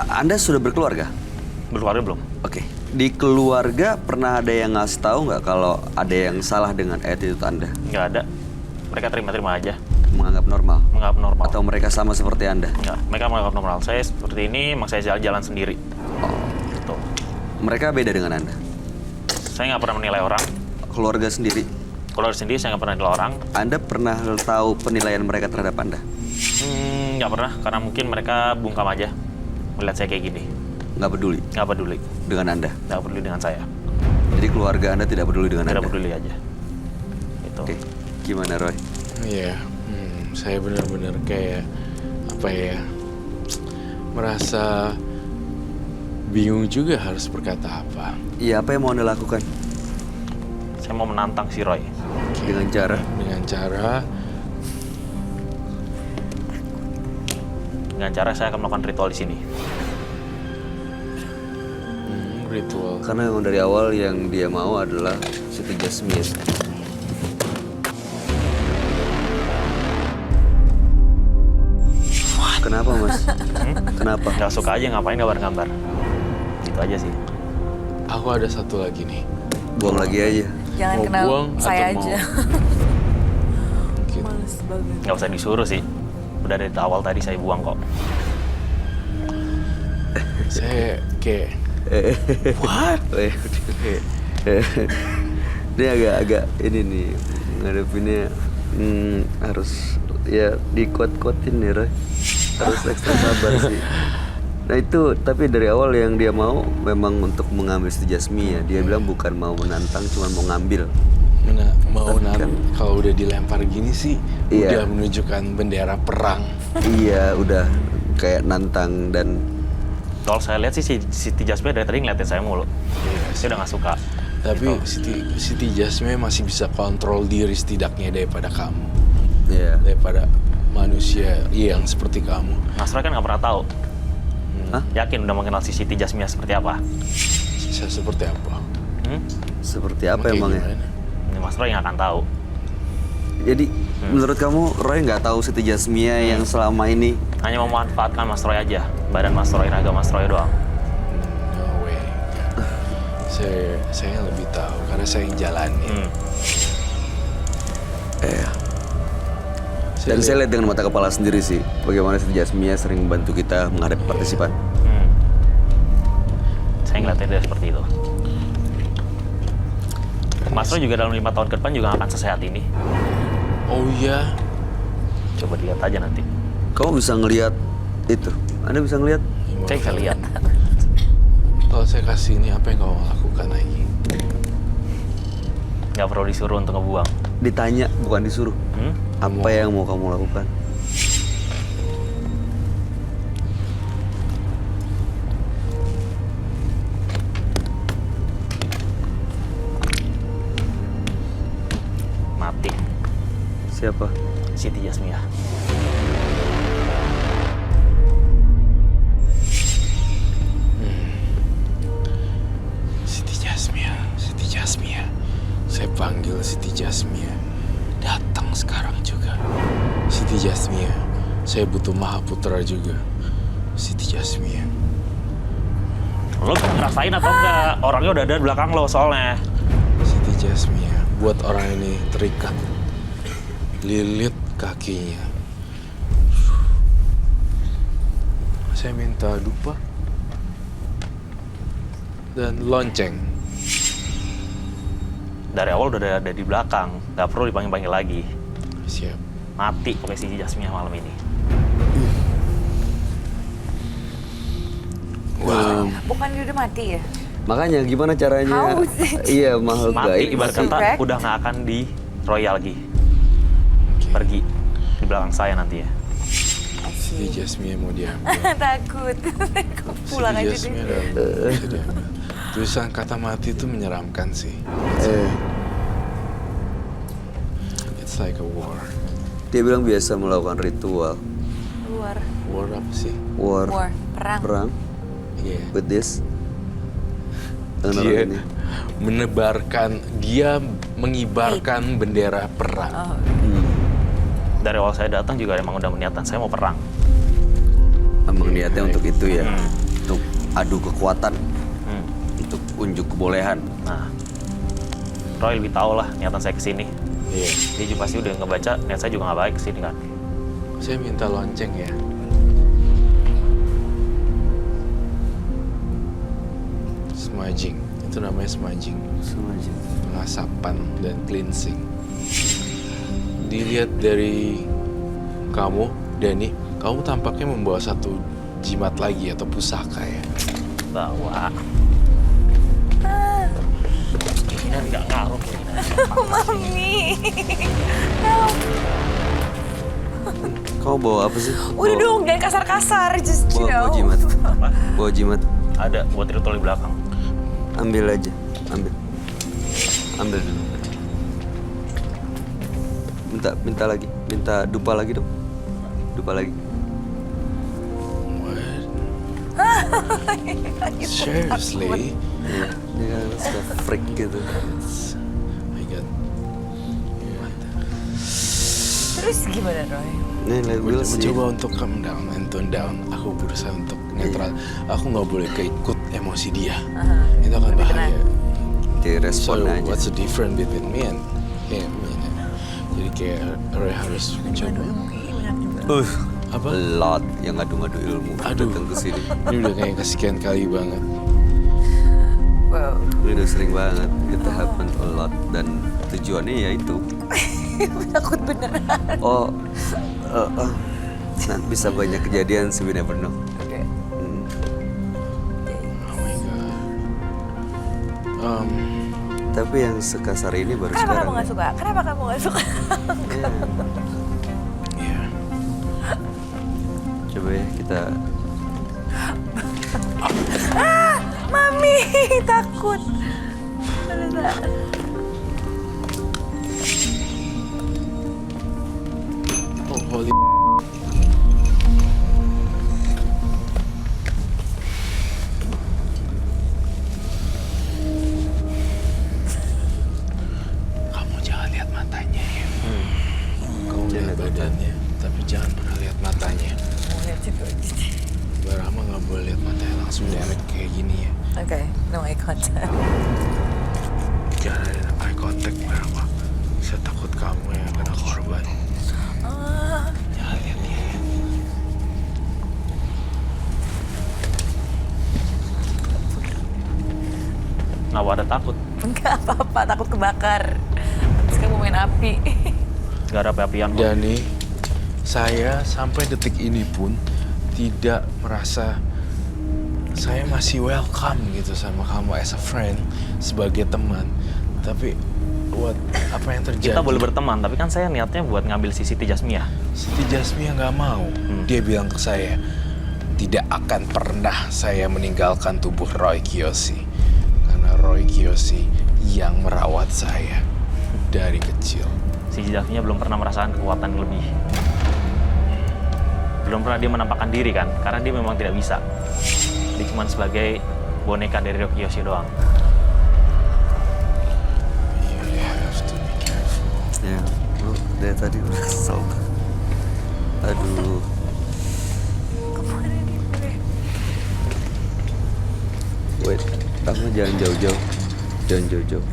Anda sudah berkeluarga? Berkeluarga belum? Oke. Di keluarga pernah ada yang ngasih tahu nggak kalau ada yang salah dengan attitude Anda? Nggak ada. Mereka terima-terima aja. Menganggap normal? Menganggap normal. Atau mereka sama seperti Anda? Nggak, mereka menganggap normal. Saya seperti ini, emang saya jalan sendiri. Oh. Gitu. Mereka beda dengan Anda? Saya nggak pernah menilai orang. Keluarga sendiri? Keluarga sendiri saya nggak pernah menilai orang. Anda pernah tahu penilaian mereka terhadap Anda? Nggak pernah, karena mungkin mereka bungkam aja melihat saya kayak gini. Nggak peduli Nggak peduli. dengan Anda? Nggak peduli dengan saya. Jadi keluarga Anda tidak peduli dengan Tidak Anda? peduli aja. Gitu. Oke. Gimana, Roy? Iya, saya benar-benar kayak merasa bingung juga harus berkata apa. Iya, apa yang mau Anda lakukan? Saya mau menantang si Roy. Dengan cara? Dengan cara saya akan melakukan ritual di sini. Ritual. Karena memang dari awal yang dia mau adalah Siti Jasmia. Kenapa, Mas? Kenapa? Nggak suka aja ngapain gambar-gambar. Gitu aja sih. Aku ada satu lagi nih. Buang lagi aja. Jangan Mau kenal buang saya atau mau? aja. Gitu. Males banget. Nggak usah disuruh sih. Udah dari awal tadi saya buang kok. Saya kayak what? Ini agak ini nih ngadepinnya harus ya dikuat-kuatin nih, Roy. Harus ekstra sabar sih. Nah itu, tapi dari awal yang dia mau memang untuk mengambil Siti Jasmia. Dia bilang bukan mau menantang, cuma mau ngambil. Kalau udah dilempar gini sih, Iya. udah menunjukkan bendera perang. Iya, udah kayak nantang dan Kalau saya lihat sih si Siti Jasmia dari tadi ngeliatin saya mulu. Saya udah nggak suka. Tapi Siti Jasmia masih bisa kontrol diri setidaknya daripada kamu. ya. Daripada manusia yang seperti kamu. Mas Roy kan nggak pernah tahu. Hah? Yakin udah mengenal si Siti Jasmia seperti apa? Saya seperti apa? Seperti apa Kayak emangnya? gimana? Ini Mas Roy nggak akan tahu. Jadi menurut kamu Roy nggak tahu Siti Jasmia yang selama ini? Hanya memanfaatkan Mas Roy aja. Badan Mas Roy, raga Mas Roy doang. No way. Saya yang lebih tahu karena saya yang jalani. Dan saya lihat dengan mata kepala sendiri sih bagaimana Siti Jasmia sering membantu kita menghadapi partisipan. Saya ngeliatnya dia seperti itu. Mas Roy juga dalam 5 tahun ke depan juga nggak akan sesehat ini. Oh iya. Coba dilihat aja nanti. Kamu bisa ngelihat itu? Anda bisa ngelihat? Saya bisa lihat. Kalau saya kasih ini, apa yang kamu lakukan lagi? Nggak perlu disuruh untuk ngebuang. Ditanya bukan disuruh. Apa yang mau kamu lakukan? Mati. Siapa? Siti Jasmia. Siti Jasmia. Saya panggil Siti Jasmia. Datang sekarang juga. Siti Jasmia. Saya butuh Mahaputra juga. Siti Jasmia. Lo ngerasain atau enggak? Orangnya udah ada di belakang lo soalnya. Siti Jasmia. Buat orang ini terikat. Lilit kakinya. Saya minta dupa. Dan lonceng. Dari awal udah ada di belakang. Nggak perlu dipanggil-panggil lagi. Siap. Mati pokoknya Siti Jasmia malam ini. Wow. Bukan dia udah mati ya? Makanya gimana caranya? Haus. Iya, makhluk Mati gaib. ibarat masih kata crack. udah nggak akan di Royal lagi. Pergi di belakang saya nanti ya. Siti Jasmia mau diambil. Takut. Pulang aja Siti Jasmia deh. bisa diambil. Tulisan kata mati itu menyeramkan sih. like a war. Dia bilang biasa melakukan ritual. War. War apa sih? War. Perang. Perang. Iya. With this. Dengan Dia orang ini. dia mengibarkan bendera perang. Oh. Dari awal saya datang juga emang udah niatan saya mau perang. Emang niatnya untuk itu ya. Hmm. Untuk adu kekuatan. Hmm. Untuk unjuk kebolehan. Nah, Roy lebih tahu lah niatan saya kesini. Iya. Dia juga pasti udah ngebaca niat saya juga nggak baik kesini kan. Saya minta lonceng ya. Smudging. Itu namanya smudging. Sengaja. Pengasapan dan cleansing. Dilihat dari kamu, Dani, kamu tampaknya membawa satu jimat lagi atau pusaka ya. Bawa. Ini nggak ngaruh. Mami. Kau bawa apa sih? Udah dong, jangan kasar-kasar. Just, you Bawa know. jimat. Apa? Bawa jimat. Ada buat ritual di belakang. Ambil aja. Ambil. Ambil dulu. Minta lagi. Minta dupa lagi dong. Dupa lagi. What? Seriously? Iya. Dia kan suka freak gitu. Oh my God. Terus gimana, Roy? Nih, we'll see. Mencoba untuk calm down and tone down. Aku berusaha untuk netral. Aku nggak boleh keikut emosi dia. Itu akan Lebih bahaya. tenang. Direspon So aja. what's the difference between me and him? You know? Jadi kayak Roy harus mencoba. Apa? A lot yang ngadu-ngadu ilmu Aduh. datang ke sini. Ini udah kayak kesekian kali banget. Wow. Ini udah sering banget. It happen a lot dan tujuannya ya itu. Takut beneran. Oh, nah, bisa banyak kejadian sih, we never know. Oke. Hmm. Oh my God. Tapi yang sekasar ini baru Kenapa sekarang. kamu gak suka? Kenapa kamu gak suka? Iya. Iya. Coba ya kita. Mami, takut. Oh holy. Kamu jangan lihat matanya ya. Kamu Jangan lihat lihat badannya, tapi jangan pernah lihat matanya. Mau lihat juga. Barama nggak boleh lihat matanya langsung direct kayak gini ya. Oke, no eye contact. Jangan ada eye contact Barama. Saya takut kamu yang kena korban. Jangan lihat dia ya. Nggak ada takut. Enggak apa-apa, takut kebakar. Terus kamu main api. Nggak ada api-apian kok. Dani, saya sampai detik ini pun tidak merasa saya masih welcome gitu sama kamu as a friend, sebagai teman. Tapi apa yang terjadi? Kita boleh berteman, tapi kan saya niatnya buat ngambil si Siti Jasmiyah. Siti Jasmiyah nggak mau. Dia bilang ke saya, tidak akan pernah saya meninggalkan tubuh Roy Kiyoshi. Karena Roy Kiyoshi yang merawat saya dari kecil. Si Jasmiyah belum pernah merasakan kekuatan lebih. Belum pernah dia menampakkan diri kan, karena dia memang tidak bisa. Dia cuma sebagai boneka dari Roy Kiyoshi doang. You have to be careful. Ya, lu dari tadi udah kesel. Aduh. Wait, kamu jangan jauh-jauh. Jangan jauh-jauh.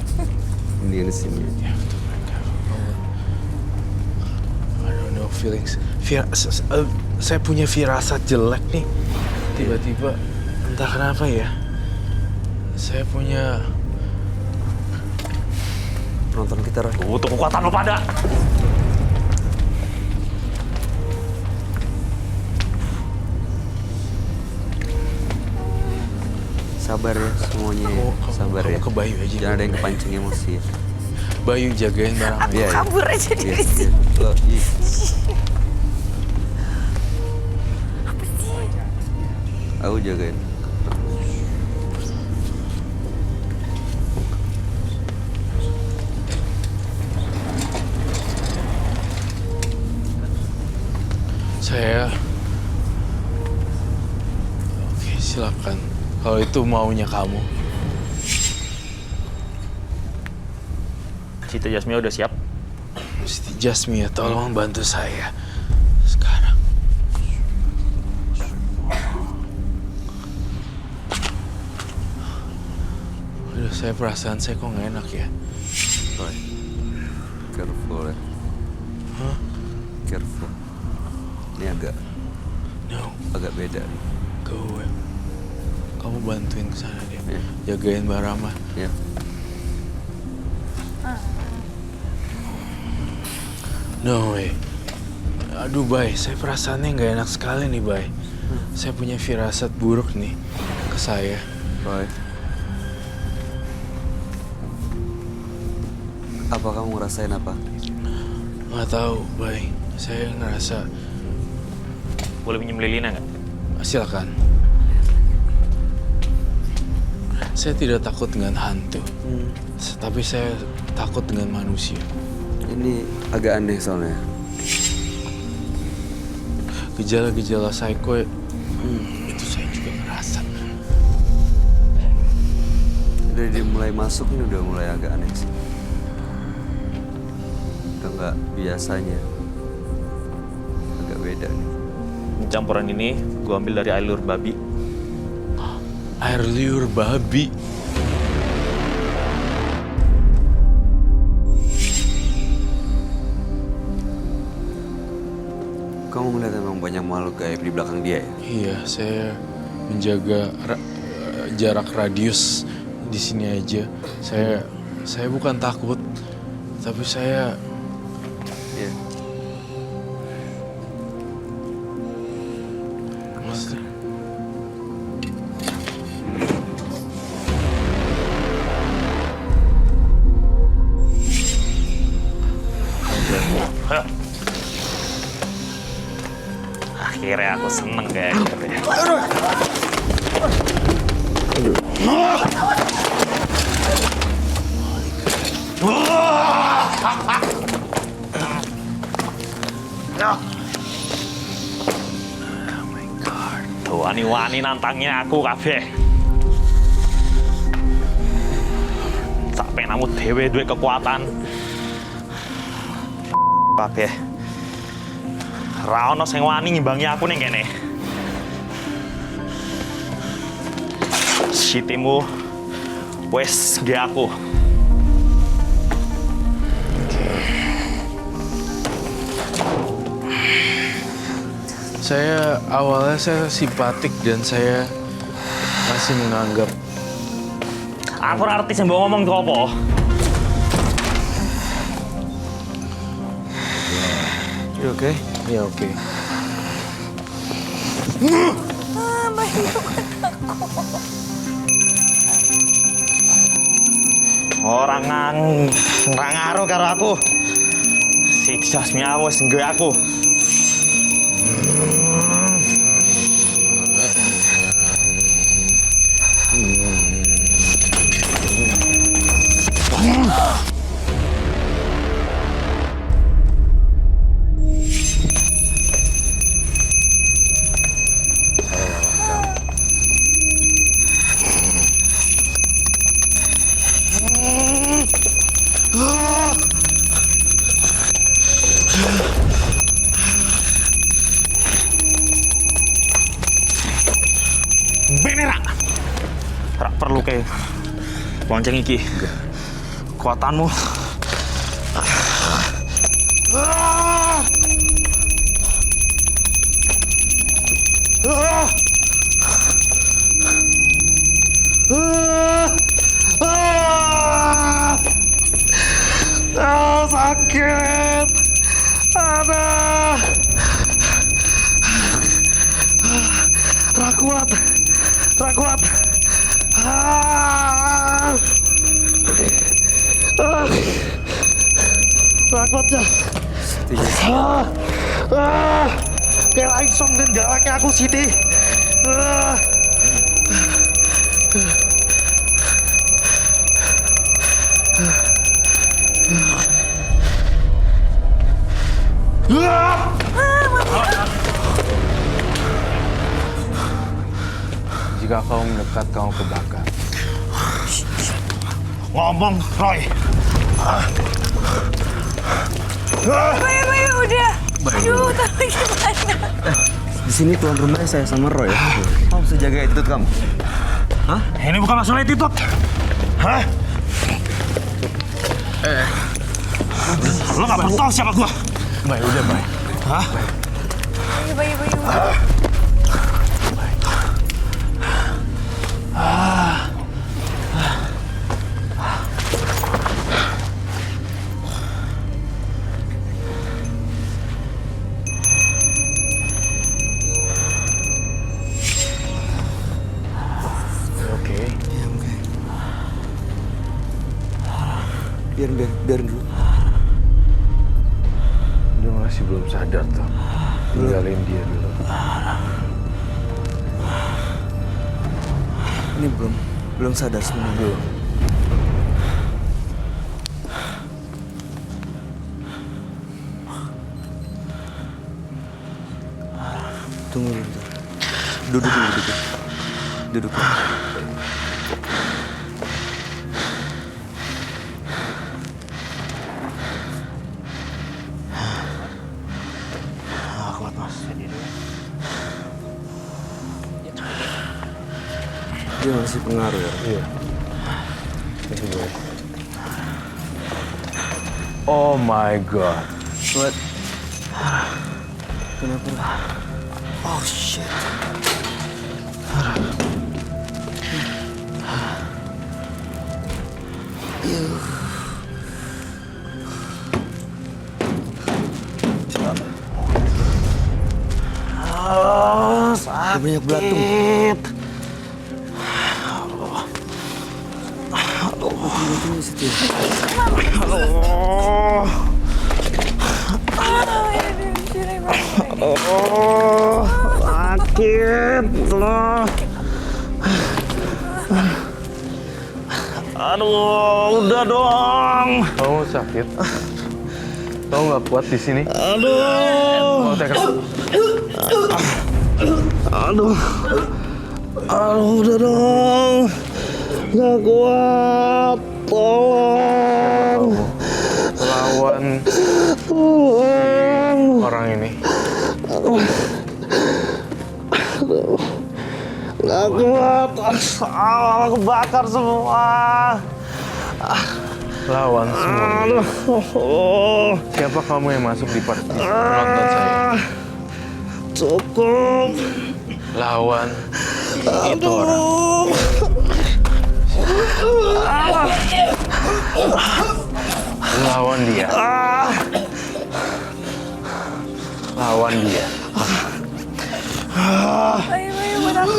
Ini di sini. You have to be careful. I don't know feelings. Saya punya firasat jelek nih. Tiba-tiba entah kenapa ya. Saya punya Penonton kita, Roy. Butuh kekuatan lo pada. Sabar ya semuanya ya. Sabar kamu ya. ke Bayu aja. Jangan ada yang kepancing emosi ya. Bayu jagain barang. Aku Iya, iya. kabur aja Iya, dari sini. iya. Lo, ih. Aku jagain. Kalau itu maunya kamu. Siti Jasmia udah siap? Siti Jasmia, tolong bantu saya sekarang. Aduh, saya perasaan saya kok nggak enak ya. Roy, careful ya. Hah? Careful. Ini No, agak beda. go away. Kamu bantuin ke sana deh. Ya. Jagain Mbak Rama. Ya. No way. Aduh, Bay, saya perasaannya nggak enak sekali nih, Bay. Saya punya firasat buruk nih ke saya. Roy. Apa kamu ngerasain apa? Nggak tahu, Bay. Saya ngerasa... Boleh pinjem lilinnya nggak? Silakan. Saya tidak takut dengan hantu. Tapi saya takut dengan manusia. Ini agak aneh soalnya. Gejala-gejala psycho itu saya juga ngerasa. Dari dia mulai masuk ini udah mulai agak aneh sih. Udah nggak biasanya. Agak beda nih. Campuran ini gue ambil dari air liur babi. Air liur babi. Kamu melihat memang banyak makhluk gaib di belakang dia ya? Iya, saya menjaga jarak radius di sini aja. Saya bukan takut, tapi saya Iya. maksudnya Akhirnya aku seneng kayak gitu deh. Oh my god. Tuh wani-wani nantangnya aku kabeh. Sampai namu dewe duwe kekuatan. Kabeh. Ra ono sing wani ngimbangi aku ning kene. Sitimu wes ge aku. Awalnya saya simpatik dan saya masih menganggap Aku ora arti sing mbok ngomong iku apa. You okay? ya oke. Mbak itu kan aku. Ora ngaruh karo aku. Siti Jasmia wis nggawe aku. Benera. Ora perlu kayak lonceng iki. Kekuatanmu. Sakit. Ada. Rakuat. Rakuatnya. Kayak langsung dan galaknya aku Siti. Jika kau mendekat saat kamu kebakar. Ngomong, Roy. Bayu, udah. Aduh, tapi gimana? Di sini tuan rumahnya saya sama Roy. Kamu bisa jaga attitude kamu. Hah? Ini bukan masalah attitude. Hah? Lo gak perlu tahu siapa gua. Bay, udah Bay. Hah? Bayu. Oke. Ya, oke. Biarin dulu. Dia masih belum sadar tuh. Tinggalin dia dulu. Ini belum sadar sebenarnya. Tunggu dulu. Duduk. Kuat mas. Dia masih pengaruh ya. Iya. Oh my god. What? Kenapa? Oh shit. Ada banyak belatung. Belatung di situ. Sakit loh. Aduh, udah dong. Kamu sakit? Kamu nggak kuat di sini? Aduh. Mau tekan? Aduh, udah dong. Gak kuat. Tolong. Lawan orang ini. Gak kuat. Kebakar semua. Lawan semua. Aduh. Siapa kamu yang masuk di penonton saya? Cukup. Lawan itu orang. Lawan dia. Lawan dia. Bayu, buat apa?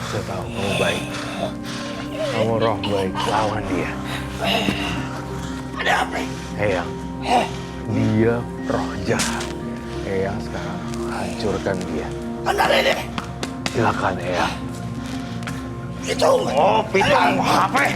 Saya tahu kamu baik. Kamu roh baik. Lawan dia. Ada apa? Eyang. Dia roh jahat. Eyang sekarang hancurkan dia. Anda ini. Silakan Eyang. Itu. Oh, pitang HP.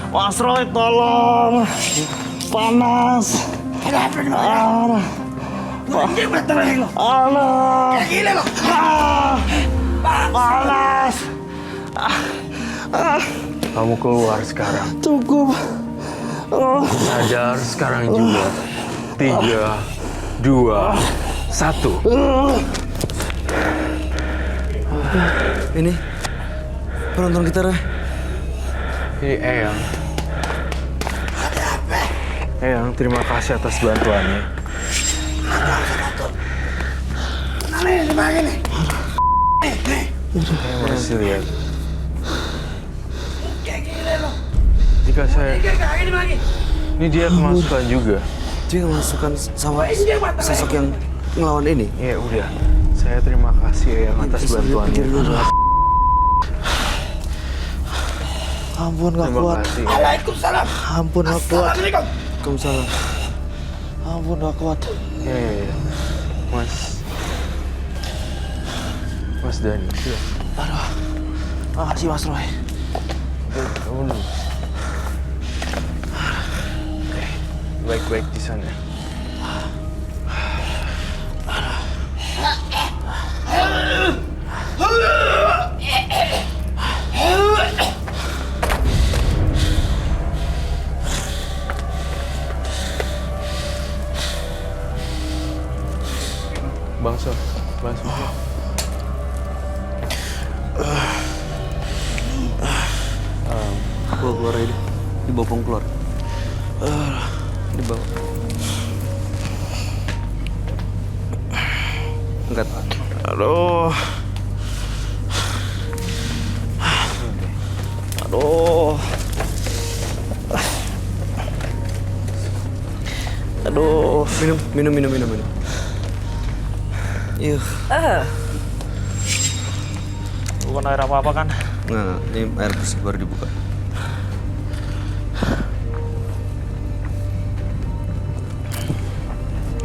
Mas Roy, tolong. Panas. Aduh. Panas. Kamu keluar sekarang. Cukup. Sadar sekarang juga. 3, 2, 1. Ini penonton kita, Roy. Ini Eyang. Eyang, terima kasih atas bantuannya. Saya masih lihat. Jika saya... Ini dia kemasukan juga. Dia kemasukan sama sosok yang ngelawan ini. Ya udah, saya terima kasih Eyang atas bantuannya. Ampun gak Terima kuat. kasih. Ampun gak kuat. Waalaikumsalam. Ampun gak kuat. Ya. Mas Dani. Iya. Aduh. Makasih Mas Roy. Kamu dulu. Oke. Baik-baik di sana. Bangsa. Keluar aja. Dibawa keluar. Dibawa. Angkat. Aduh. Aduh. Aduh. Minum. Yuh. Bukan air apa-apa kan? Nah, ini air bersih baru dibuka.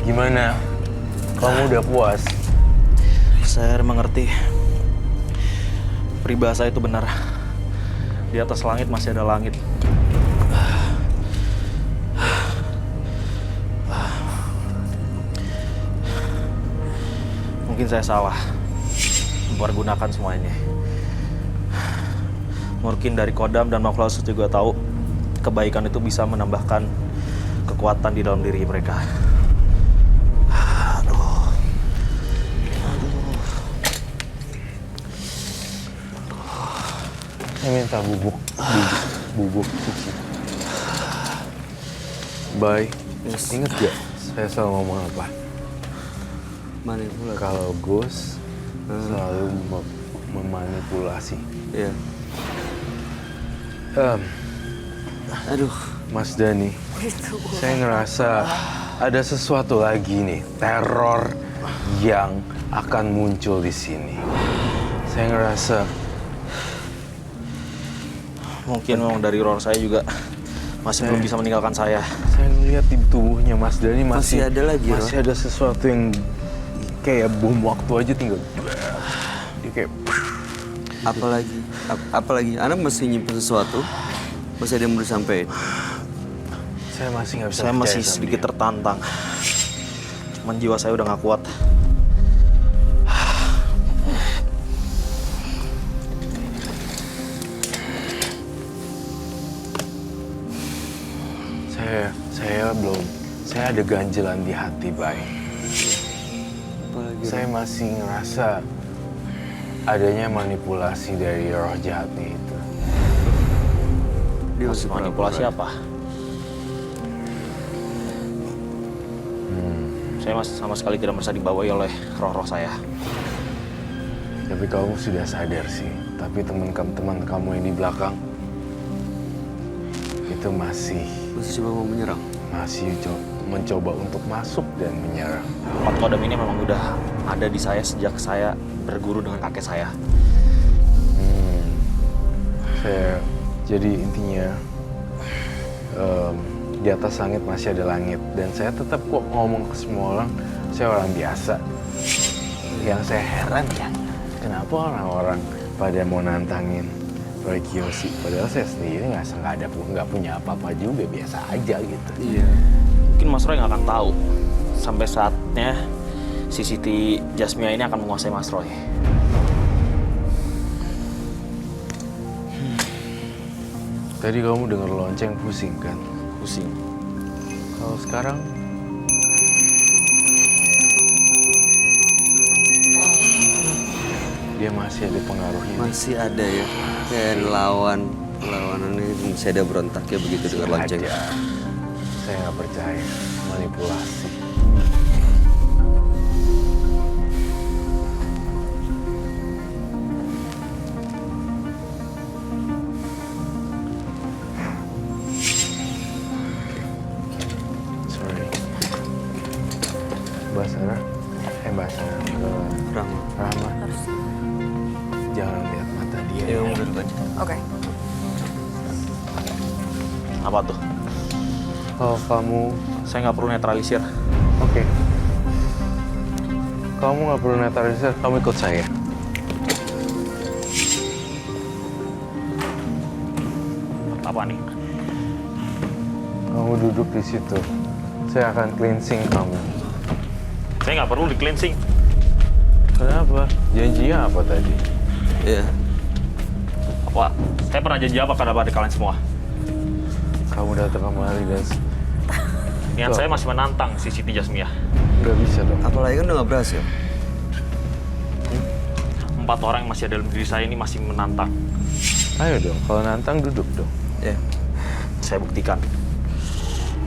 Gimana? Kamu udah puas? Saya mengerti. Peribahasa itu benar. Di atas langit masih ada langit. Mungkin saya salah mempergunakan semua ini. Mungkin dari Kodam dan Makhluk Khusus juga tahu kebaikan itu bisa menambahkan kekuatan di dalam diri mereka. Saya minta bubuk suci. Bye. Ingat gak saya selalu ngomong apa? Manipulasi. Kalau Gus selalu memanipulasi. Iya. Aduh, Mas Dani, saya ngerasa ada sesuatu lagi nih, teror yang akan muncul di sini. Saya ngerasa Mungkin memang dari roh saya juga masih belum bisa meninggalkan saya. saya ngeliat di tubuhnya Mas Dani Masih ada lagi, Roh. masih ada sesuatu yang kayak bom waktu aja tinggal. Dia kayak Apalagi Anda mesti nyimpen sesuatu. Masih ada yang mau disampaikan. saya masih nggak bisa. Saya percaya masih sama sedikit dia. tertantang. Cuman jiwa saya udah gak kuat. Saya ada ganjelan di hati, Bay. Apalagi, Saya masih ngerasa adanya manipulasi dari roh jahatnya itu. Dia masih Manipulasi apa? Saya masih sama sekali tidak merasa dibawahi oleh roh-roh saya. Tapi kamu sudah sadar sih. Tapi teman kamu yang di belakang itu masih coba mau menyerang. Mencoba untuk masuk dan menyerang. Empat kodam ini memang udah ada di saya sejak saya berguru dengan kakek saya. Jadi intinya di atas langit masih ada langit, dan saya tetap kok ngomong ke semua orang saya orang biasa. Yang saya heran ya, kenapa orang-orang pada mau nantangin Roy Kiyoshi, padahal saya sendiri nggak punya apa-apa juga, biasa aja gitu. Iya. Mungkin Mas Roy nggak akan tahu sampai saatnya si Siti Jasmia ini akan menguasai Mas Roy. Tadi kamu dengar lonceng pusing kan? Pusing. Kalau sekarang dia masih ada pengaruhnya. Masih ada ya. Kayak lawanan ini masih ada berontaknya begitu dengan lonceng. Aja. Saya nggak percaya manipulasi. Sorry. Mbak Sarah, Mbak Sarah ke Rahma. Jangan lihat mata dia. Ya udah baca. Oke. Apa tuh? Kalau kamu, Saya nggak perlu netralisir. oke. Kamu nggak perlu netralisir, kamu ikut saya. Apa nih? Kamu duduk di situ. Saya akan cleansing kamu. Saya nggak perlu di cleansing. Kenapa? Janjinya apa tadi? Iya. Apa? Saya pernah janji apa pada kalian semua? Kamu datang kemari dan Niat Tuh. saya masih menantang si Siti Jasmiyah. nggak bisa dong. Apalagi kan udah nggak berhasil. 4 orang yang masih ada dalam diri saya ini masih menantang. Ayo dong, kalau nantang duduk dong. Ya. Saya buktikan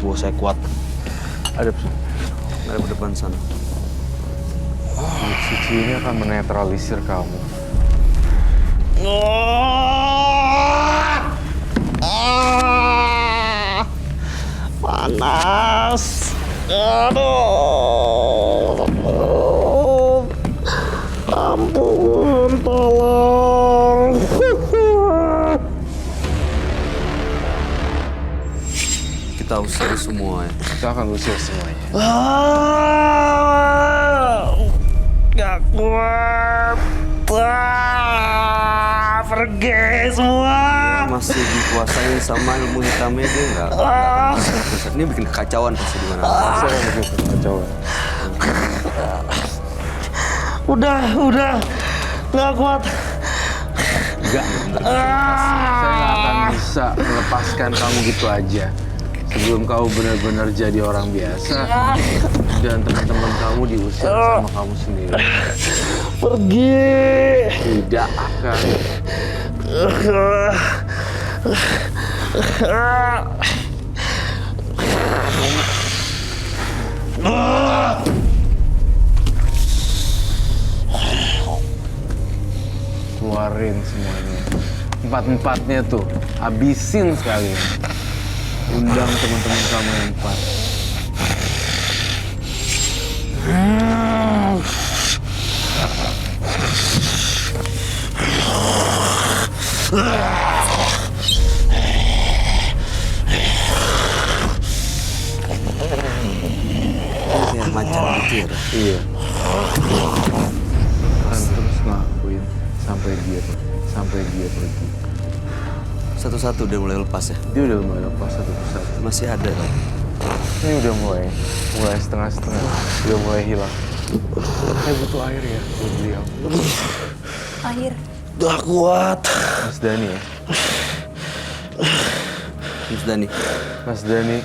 bahwa saya kuat. Ada Ada depan sana. kulit suci ini akan menetralisir kamu. Panas. Aduh. Ampun, tolong. Kita usir semua ya. Kita akan usir semuanya. Gak kuat. Pergi semua. Masih dikuasai sama ilmu hitamnya dia nggak. Ini bikin kekacauan pasti di mana. Saya akan bikin kekacauan. Udah. Gak kuat. Enggak, saya nggak akan bisa melepaskan kamu gitu aja. Sebelum kamu benar-benar jadi orang biasa dan teman-teman kamu diusir sama kamu sendiri. Pergi. Tidak akan. Keluarin semuanya. Empat-empatnya tuh, habisin sekalian. Undang teman-teman kamu yang 4. Kayak macam gitu ya. Iya. Akan terus ngelakuin sampai dia pergi. Satu-satu udah mulai lepas ya. Dia udah mulai lepas satu persatu. Masih ada kan? Ini udah mulai setengah-setengah, udah mulai hilang. Saya butuh air ya buat beliau. Akhir. Gak kuat. Mas Dani ya. Mas Dani.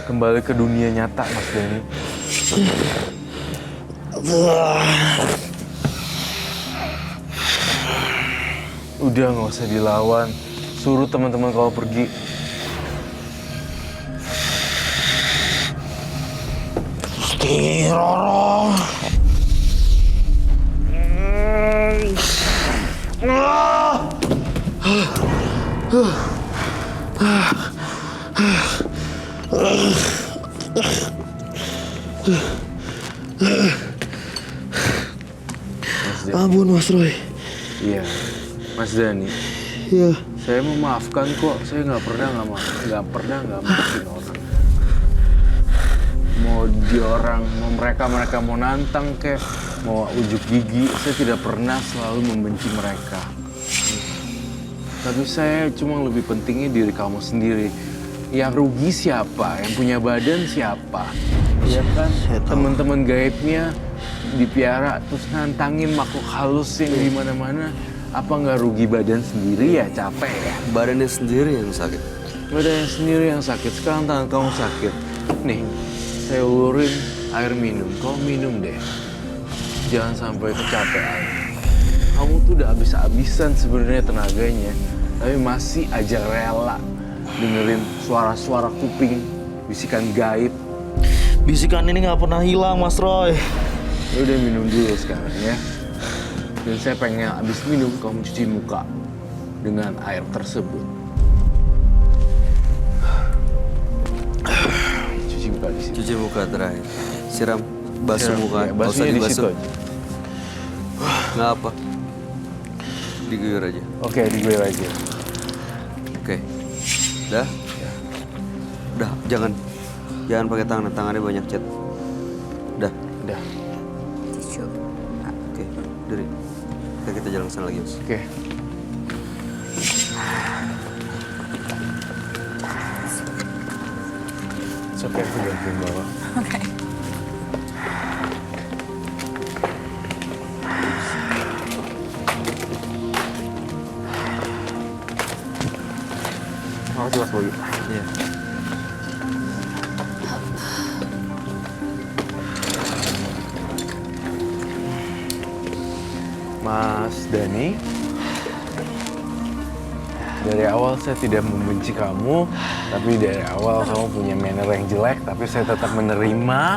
Kembali ke dunia nyata Mas Dani. Udah nggak usah dilawan. Suruh teman-teman kau pergi. Gusti Roro. Ampun Mas Roy. Iya, Mas Dani. Iya. Saya memaafkan kok. Saya nggak pernah nggak maafin orang. Mau mereka mau nantang kek, mau ujuk gigi, saya tidak pernah selalu membenci mereka. Tapi saya cuma lebih pentingnya diri kamu sendiri. Yang rugi siapa? Yang punya badan siapa? Iya kan? Teman-teman gaibnya dipiara terus nantangin makhluk halus yang di mana-mana. Apa nggak rugi badan sendiri ya? Capek ya? Badannya sendiri yang sakit. Badannya sendiri yang sakit. Sekarang tangan kamu sakit. Nih, saya ulurin air minum. Kau minum deh. Jangan sampai kecapean. Kamu tuh udah habis-habisan sebenarnya tenaganya, tapi masih aja rela dengerin suara-suara kuping, bisikan gaib. Bisikan ini nggak pernah hilang Mas Roy. Ya udah minum dulu sekarang ya. Dan saya pengen abis minum kamu cuci muka dengan air tersebut. Cuci muka di sini. Cuci muka terakhir. Siram basuh Siram, muka. ya, Nggak usah basuhnya di situ dibasuh. aja. Nggak apa. Diguyur aja. Oke, di gue aja. Oke. Dah? Udah, jangan pakai tangan, tangannya banyak cat. Udah. Tisu. Oke, dari kita jalan ke sana lagi, Mas. Oke. Oke, aku bantuin bawa. Oke. Makasih Mas Bogi. Iya. Mas Dani, dari awal saya tidak membenci kamu, tapi dari awal kamu punya manner yang jelek, tapi saya tetap menerima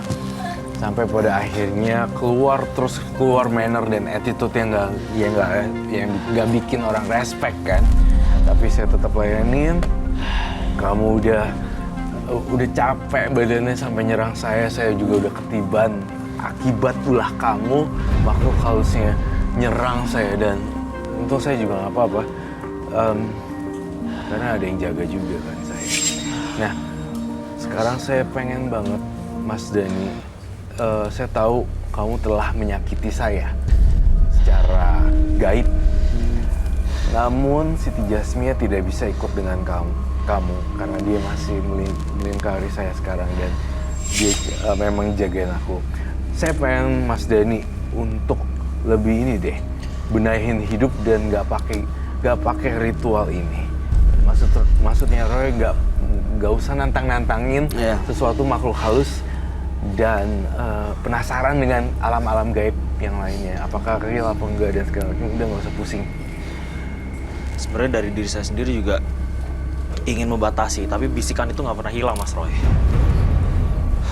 sampai pada akhirnya keluar manner dan attitude yang nggak bikin orang respect kan. Tapi saya tetap layanin. Kamu udah capek badannya sampai nyerang saya juga udah ketiban akibat ulah kamu, makhluk halusnya nyerang saya, dan untung saya juga nggak apa-apa karena ada yang jaga juga kan saya. Nah, sekarang saya pengen banget Mas Dani, saya tahu kamu telah menyakiti saya secara gaib, namun Siti Jasmia tidak bisa ikut dengan kamu karena dia masih melingkari saya sekarang dan dia memang jagain aku. Saya pengen Mas Dani untuk lebih ini deh, benahin hidup dan nggak pakai ritual ini. Maksudnya Roy nggak usah nantangin sesuatu makhluk halus dan penasaran dengan alam-alam gaib yang lainnya. Apakah real apa enggak dan segala macam, udah nggak usah pusing. Sebenarnya dari diri saya sendiri juga ingin membatasi, tapi bisikan itu nggak pernah hilang, Mas Roy.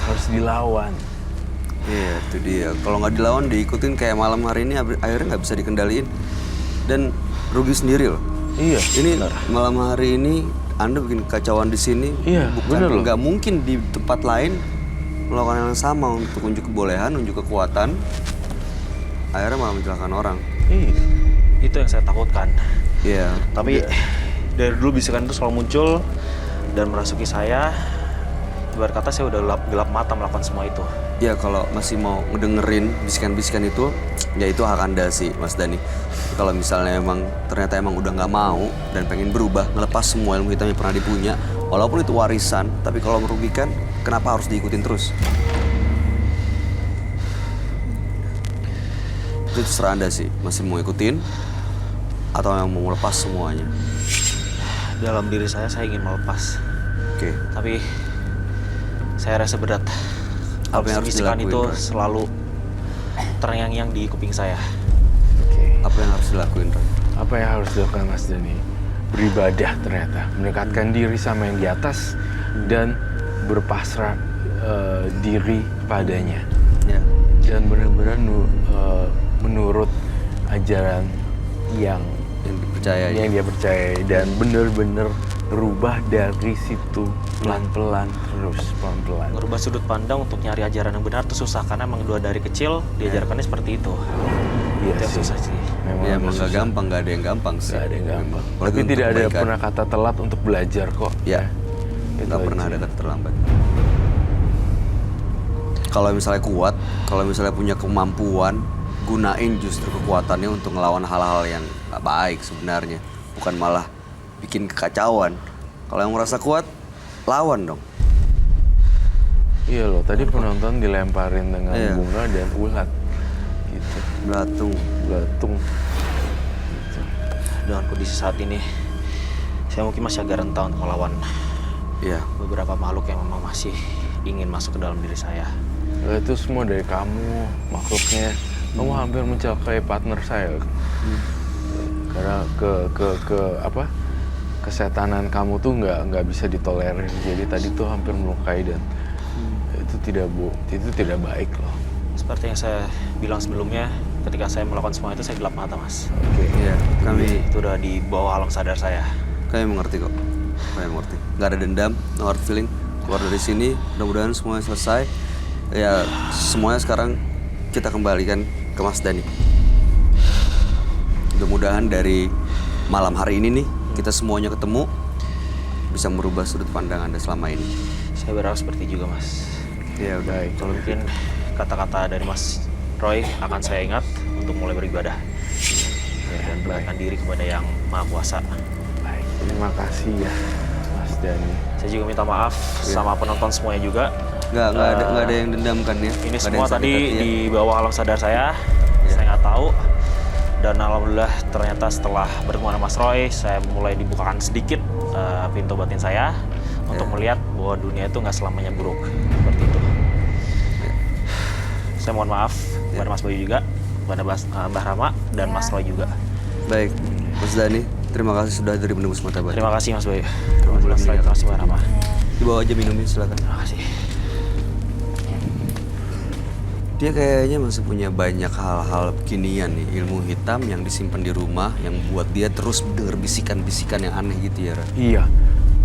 Harus dilawan. Iya, itu dia. Kalau nggak dilawan, diikutin kayak malam hari ini, akhirnya nggak bisa dikendaliin dan rugi sendiri loh. Iya. Ini malam hari ini Anda bikin kekacauan di sini, Iya, bener loh. Nggak mungkin di tempat lain melakukan hal yang sama untuk unjuk kebolehan, unjuk kekuatan. Akhirnya malah mencelakakan orang. Iya. Itu yang saya takutkan. Iya. Tapi dari dulu bisikan itu selalu muncul dan merasuki saya. Ibarat kata saya udah gelap mata melakukan semua itu. Ya kalau masih mau ngedengerin bisikan-bisikan itu, ya itu hak Anda sih, Mas Dani. Kalau misalnya ternyata emang udah nggak mau dan pengen berubah, ngelepas semua ilmu hitam yang pernah dipunya, walaupun itu warisan, tapi kalau merugikan, kenapa harus diikutin terus? Itu terserah Anda sih, masih mau ikutin atau yang mau melepas semuanya. Dalam diri saya ingin melepas. Oke. Tapi saya rasa berat. Apa yang harus bisikan dilakuin, itu Roy? selalu terngiang-ngiang di kuping saya. Oke. Apa yang harus dilakuin, Roy? Apa yang harus dilakukan Mas Dani? Beribadah ternyata, mendekatkan diri sama yang di atas dan berpasrah diri padanya. Ya. Dan benar-benar menurut ajaran yang dia percayai dan benar-benar rubah dari situ pelan-pelan. Ngerubah sudut pandang untuk nyari ajaran yang benar itu susah karena emang dua dari kecil diajarkannya seperti itu. Iya Itu yang sih. susah sih. Ya emang nggak gampang, nggak ada yang gampang sih. Nggak ada yang gampang. Apalagi Tapi untuk tidak ada kebaikan. pernah kata telat untuk belajar kok. Ya, Itu nggak pernah aja. ada kata terlambat. Kalau misalnya kuat, kalau misalnya punya kemampuan, gunain justru kekuatannya untuk ngelawan hal-hal yang nggak baik sebenarnya. Bukan malah bikin kekacauan. Kalau yang merasa kuat, lawan dong. Iya loh, tadi penonton dilemparin dengan Iya. bunga dan ulat. Gitu. Belatung. Belatung. Dengan kondisi saat ini, saya mungkin masih agak rentan untuk melawan Iya. beberapa makhluk yang memang masih ingin masuk ke dalam diri saya. Itu semua dari kamu, makhluknya. Kamu hampir mencelakai partner saya. Karena kesetanan kamu tuh nggak bisa ditolerir. Jadi tadi tuh hampir melukai dan itu tidak baik loh. Seperti yang saya bilang sebelumnya, ketika saya melakukan semua itu saya gelap mata, Mas. Oke. Iya, kami Itu udah di bawah alam sadar saya. mengerti kok. Kami mengerti. Nggak ada dendam, no hard feeling. Keluar dari sini, mudah-mudahan semuanya selesai. Ya, semuanya sekarang kita kembalikan ke Mas Dani. Mudah-mudahan dari malam hari ini nih, kita semuanya ketemu. bisa merubah sudut pandang Anda selama ini. Saya berharap seperti itu juga, Mas. Ya udah, kalau Mungkin kata-kata dari Mas Roy akan saya ingat untuk mulai beribadah. Dan berserahkan diri kepada Yang Maha Kuasa. Baik, terima kasih ya Mas Dani. Saya juga minta maaf sama penonton semuanya juga. nggak ada yang dendam kan ya? Ini Nggak ada semua yang sakit tadi hati ya? di bawah alam sadar saya. Saya nggak tahu. Dan alhamdulillah ternyata setelah bertemu dengan Mas Roy, saya mulai dibukakan sedikit pintu batin saya untuk melihat bahwa dunia itu nggak selamanya buruk. Seperti itu. Saya mohon maaf kepada Mas Bayu juga, kepada Mbah Rama, dan Mas Roy juga. Baik, Mas Dani, terima kasih sudah hadir di Menembus Mata Batin. Terima kasih Mas Bayu. Terima kasih Mbah Rama. Dibawa aja minumnya, silakan. Terima kasih. Dia kayaknya masih punya banyak hal-hal kekinian nih, ilmu hitam yang disimpan di rumah, yang buat dia terus dengar bisikan-bisikan yang aneh gitu ya, Ra. Iya,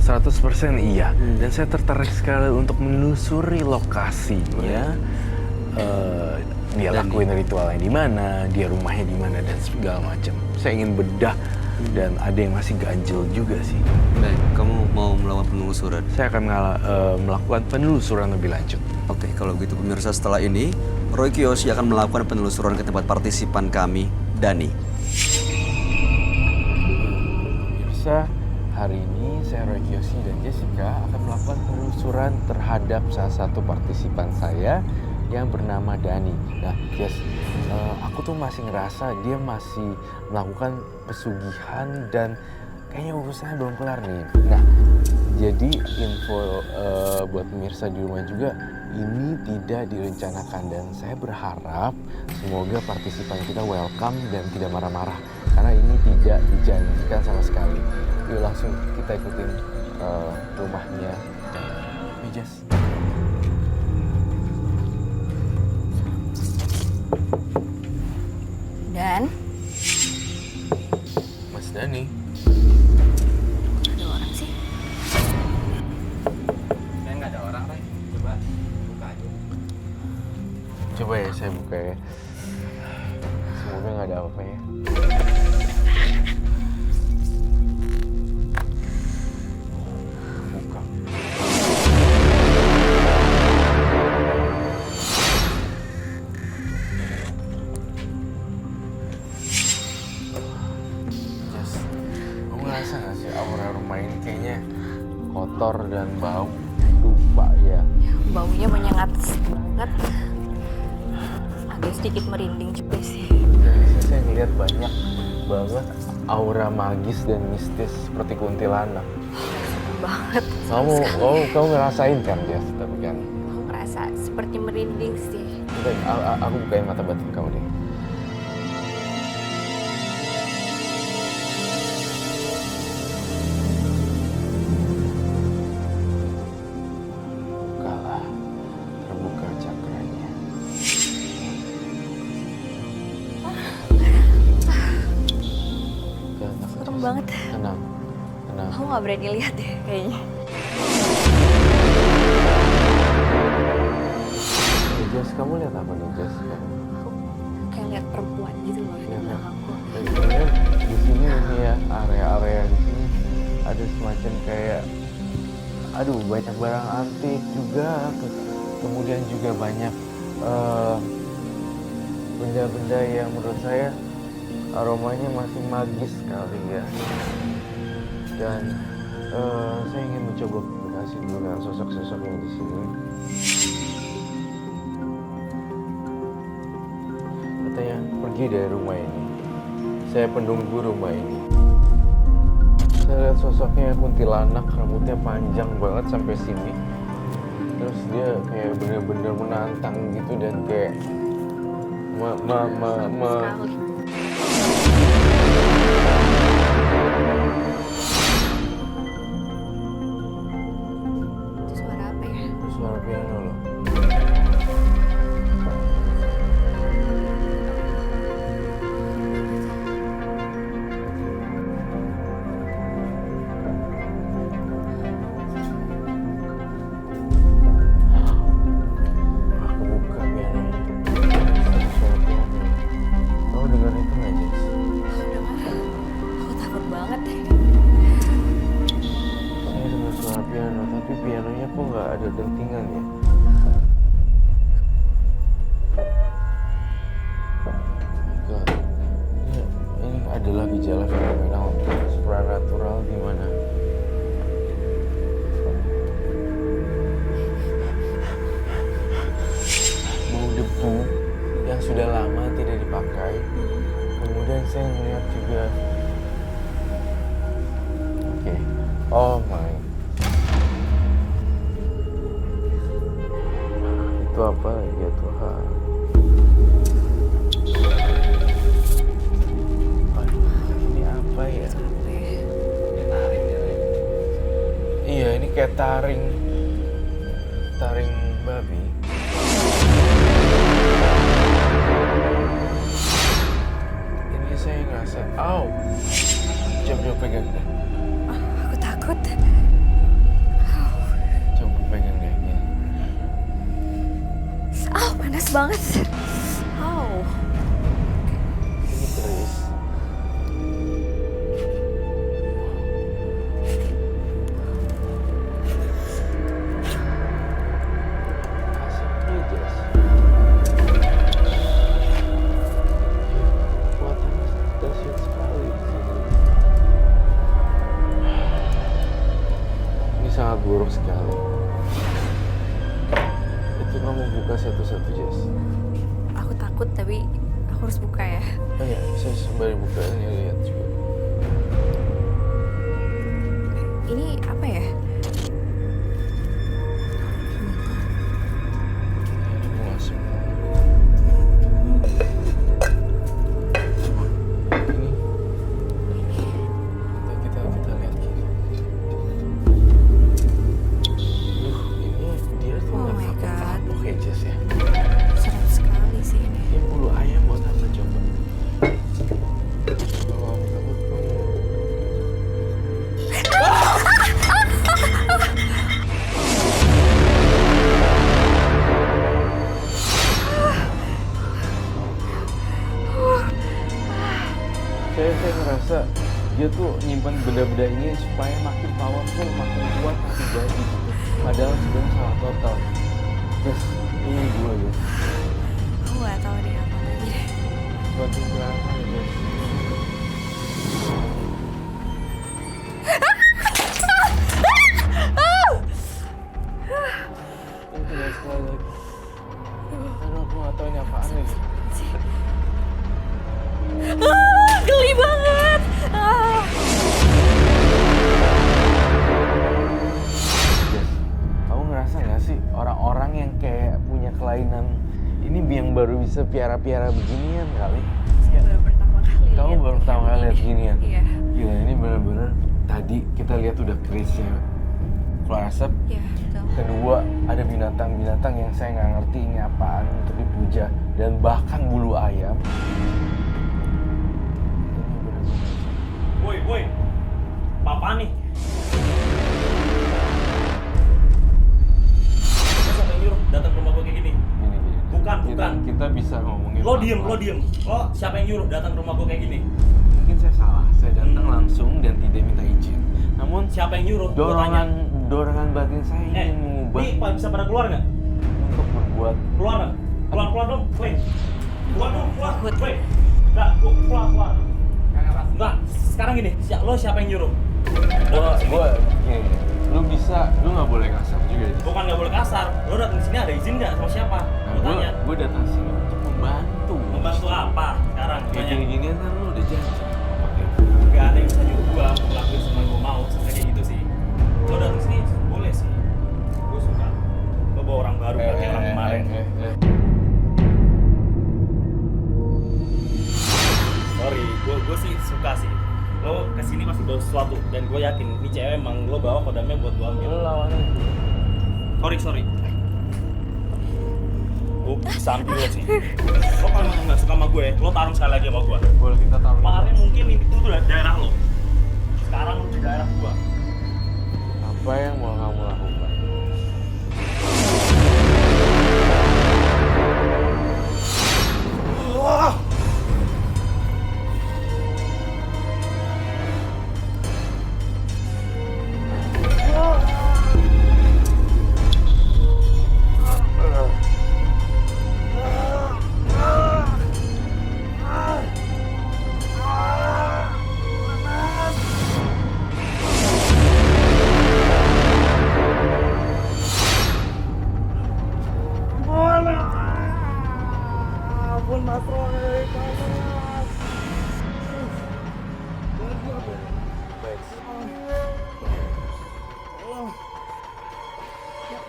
100% iya. Dan saya tertarik sekali untuk menelusuri lokasinya. Dia lakuin ritualnya di mana, dia rumahnya di mana, dan segala macam. Saya ingin bedah, dan ada yang masih ganjel juga sih. Baik, kamu mau melakukan penelusuran? Saya akan melakukan penelusuran lebih lanjut. Oke, kalau gitu pemirsa, setelah ini Roy Kiyoshi akan melakukan penelusuran ke tempat partisipan kami, Dani. Pemirsa, hari ini saya Roy Kiyoshi dan Jessica akan melakukan penelusuran terhadap salah satu partisipan saya yang bernama Dani. Nah, Jess, aku tuh masih ngerasa dia masih melakukan pesugihan dan kayaknya urusannya belum kelar nih. Nah, jadi info buat pemirsa di rumah juga, ini tidak direncanakan dan saya berharap semoga partisipan kita welcome dan tidak marah-marah karena ini tidak dijanjikan sama sekali. Yuk langsung kita ikutin rumahnya. Jess. Dan Mas Dani. ada orang sih. Saya nggak ada orang, Ray. Coba buka aja. Coba ya saya buka ya. Semoga nggak ada apa-apa ya. Buka. Jess, kamu ngerasa nggak sih aura rumah ini kayaknya kotor dan bau? Lupa ya. Baunya menyengat banget. Agak sedikit merinding juga sih. Dan saya ngeliat banyak banget aura magis dan mistis seperti kuntilanak. Banget. Kamu ngerasain kan, Jess? Tapi kan, Aku ngerasa seperti merinding sih. aku bukain mata batin kamu deh. Bukalah, terbuka cakranya. Serem banget. Tenang, tenang. Aku nggak berani lihat deh kayaknya. Jess, kamu lihat apa nih, Jess? Aku kayak lihat perempuan gitu loh di belakangku. Di sini ini ya, area-area di sini ada semacam kayak, banyak barang antik juga. Kemudian juga banyak benda-benda yang menurut saya aromanya masih magis sekali ya. Dan saya ingin mencoba komunikasi dulu dengan sosok-sosok yang di sini. Katanya pergi dari rumah ini. Saya penunggu rumah ini. Saya lihat sosoknya kuntilanak, rambutnya panjang banget sampai sini. Terus dia kayak bener-bener menantang gitu dan kayak Sekali. Itu suara apa ya? Itu suara piano loh. Aku buka pianonya. Suara piano. Kamu dengar itu nggak, Jess? Udah mana? Aku takut banget deh. Saya dengar kok nggak ada dentingan ya? Enggak. Ini adalah gejala fenomenal supranatural di mana bau debu yang sudah lama tidak dipakai. Kemudian saya melihat juga, oke, oh my, itu apa lagi ya Tuhan? Ini apa ya? Iya, ini kayak taring babi. Ini saya ngerasa, coba pegang deh. Aku takut. Coba pegang deh gini. Panas banget. Ini keris. Asapnya Jess. Kuatannya dahsyat sekali di sini. Ini sangat buruk sekali. Itu kamu buka satu-satu, Jess. Aku takut tapi aku harus buka ya. Oh iya, bisa sembari buka ini lihat juga. Ini apa ya? Ini bunga semua. Ini. Kita lihat gini. Ini dia tuh Oh nggak my God. kapok ya, Jess ya. Serem sekali sih ini. Ini bulu ayam buat apa coba? Kalau kamu takut kamu. Saya ngerasa dia tuh nyimpan benda-benda ini supaya makin powerful, makin kuat, makin jadi gitu. Padahal sebenarnya salah total. Terus ini gue ya. Aku nggak tahu dia apa lagi deh. Batu berapa ya guys? Ini tidak sekali lagi. Aduh, aku nggak tahu ini apaan lagi. Geli banget. Jess, kamu ngerasa nggak sih orang-orang yang kayak punya kelainan ini yang baru bisa piara-piara beginian kali? Baru pertama kali. Kamu baru pertama kali lihat beginian? Iya. Gila, ini bener-bener tadi kita lihat udah kerisnya keluar asap. Iya, betul. Kedua, ada binatang-binatang yang saya nggak ngerti ini apaan untuk dipuja. Dan bahkan bulu ayam. Ini bener-bener. Woi, apa nih? Lo siapa yang nyuruh datang ke rumah gue kayak gini? Gini. Bukan. Kita bisa ngomongin. Lo diem. Lo siapa yang nyuruh datang ke rumah gue kayak gini? Mungkin saya salah. Saya datang langsung dan tidak minta izin. Namun Siapa yang nyuruh? Gua tanya. dorongan batin saya ingin mengubah Nih, Pak, bisa pada keluar nggak? untuk berbuat. Keluar nggak? Keluar dong, woi. Keluar dong, Takut. woi. Nggak, keluar. Nggak, sekarang gini, lo siapa yang nyuruh? Gua gini, lu nggak boleh kasar juga. Bukan nggak boleh kasar, lo datang ke sini ada izin nggak sama siapa? Lo tanya. Gue datang sini untuk membantu. Membantu apa sekarang? Kayak Tanya. gini-ginian kan lu udah janji. Gak ada yang bisa nyuruh gua untuk ngelakuin semua yang gua mau, sampai kayak gitu sih. Lo datang sini boleh sih, gua suka. Lo bawa orang baru kayak orang kemarin. Sorry, gua sih suka sih. Lo kesini pasti bawa sesuatu dan gua yakin ini cewek emang lo bawa kodamnya buat gua ambil. Lu lawannya. Sorry. Gua bisa ambil lo sih. Lo kalau emang nggak suka sama gue, lo tarung sekali lagi sama gua. Boleh kita taruh. Kemarin mungkin itu tuh daerah lo. Sekarang di daerah gua. Apa yang mau kamu lakukan?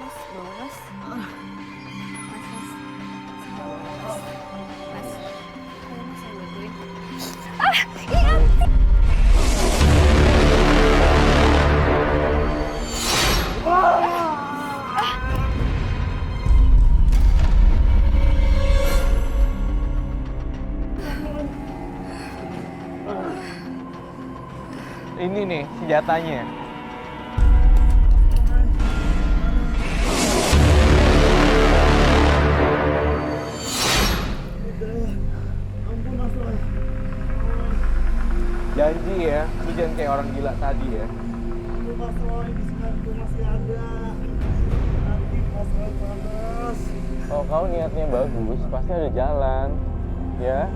Mas, bawa mas. Mas. Mas. Ayo mas, saya bantuin. Ini nih senjatanya. Janji ya, lu jangan kayak orang gila tadi ya. Kalau kau niatnya bagus, pasti ada jalan, ya.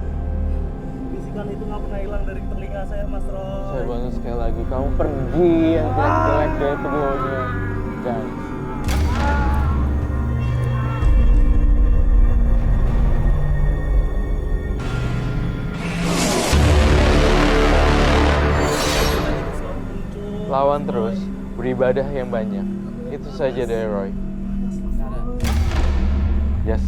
Bisikan itu nggak pernah hilang dari telinga saya, Mas Roy. Saya bantu sekali lagi, kamu pergi yang jelek-jelek dari keduanya. Dan lawan terus, beribadah yang banyak. Itu saja dari Roy. Yes,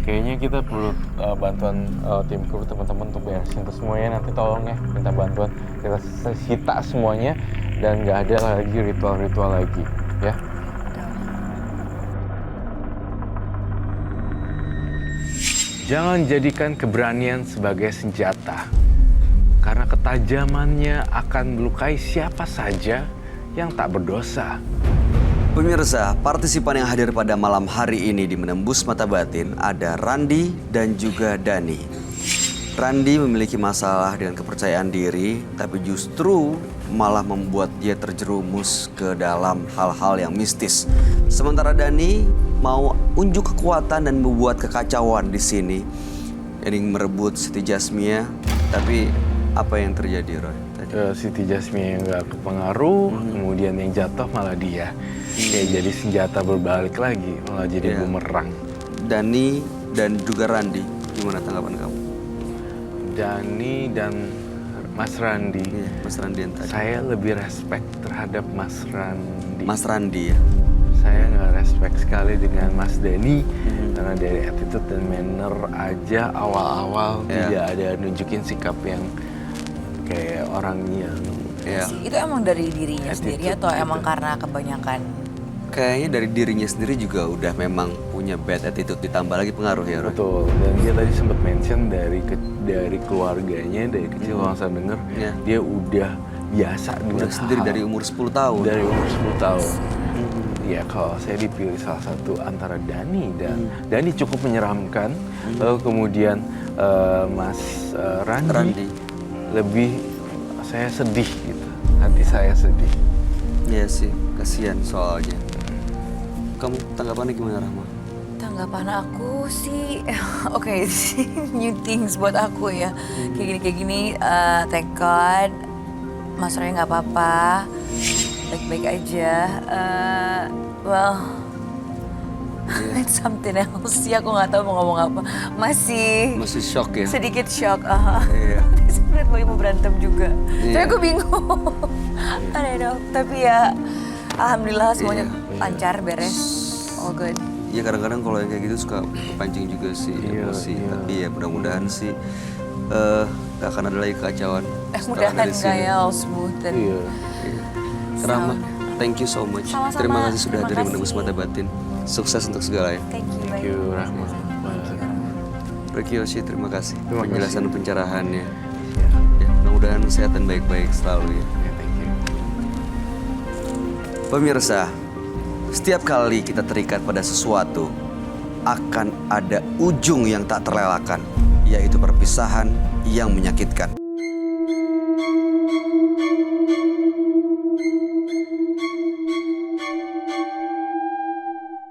kayaknya kita perlu bantuan tim kru teman-teman untuk beresin itu semuanya. Nanti tolong ya, minta bantuan. Kita sita semuanya dan nggak ada lagi ritual-ritual lagi, ya. Jangan jadikan keberanian sebagai senjata, karena ketajamannya akan melukai siapa saja yang tak berdosa. Pemirsa, partisipan yang hadir pada malam hari ini di Menembus Mata Batin ada Randi dan juga Dani. Randi memiliki masalah dengan kepercayaan diri, tapi justru malah membuat dia terjerumus ke dalam hal-hal yang mistis. Sementara Dani mau unjuk kekuatan dan membuat kekacauan di sini. Jadi merebut Siti Jasmia, tapi apa yang terjadi, Roy? Siti Jasmia yang gak kepengaruh, kemudian yang jatuh malah dia. Kayak jadi senjata berbalik lagi, malah jadi bumerang. Dani dan juga Randi, gimana tanggapan kamu? Dani dan Mas Randi. Iya, Mas Randi yang tadi. Saya lebih respect terhadap Mas Randi. Mas Randi ya? Saya nggak respect sekali dengan Mas Dani karena dari attitude dan manner aja awal-awal tidak ada nunjukin sikap yang kayak orang yang Itu emang dari dirinya sendiri atau emang karena kebanyakan? Kayaknya dari dirinya sendiri juga udah memang punya bad attitude, ditambah lagi pengaruh ya, Roy? betul. Dan dia tadi sempat mention dari keluarganya, dari kecil kalau saya dengar dia udah biasa dengan sendiri dari umur 10 tahun. Dari umur 10 tahun. Ya kalau saya dipilih salah satu antara Dani dan Dani cukup menyeramkan, lalu kemudian Mas Randi lebih saya sedih gitu, hati saya sedih. Iya sih, kasihan soalnya. Kamu tanggapannya gimana, Rahma? Tanggapan aku sih, oke, new things buat aku ya. Kayak gini, thank God, Mas Roy nggak apa-apa, baik-baik aja. Well, it's something else sih, aku nggak tahu mau ngomong apa. Masih shock ya? Sedikit shock, Iya. Sebenarnya lagi mau berantem juga. Tapi aku bingung. I don't know. Tapi ya, alhamdulillah semuanya lancar, beres, all good. Iya, kadang-kadang kalau yang kayak gitu suka kepancing juga sih emosi. Tapi ya mudah-mudahan sih gak akan ada lagi kekacauan. Mudah-mudahan kayak all smooth dan Rahma, thank you so much. Sama-sama. Terima kasih sudah hadir di Terima Menembus kasih. Mata Batin. Sukses untuk segalanya. thank you. Thank you, Rahma. Roy Kiyoshi, terima kasih. Terima kasih. Penjelasan pencerahannya. Ya, mudah-mudahan sehat dan baik-baik selalu ya. Thank you. Pemirsa, setiap kali kita terikat pada sesuatu, akan ada ujung yang tak terelakkan, yaitu perpisahan yang menyakitkan.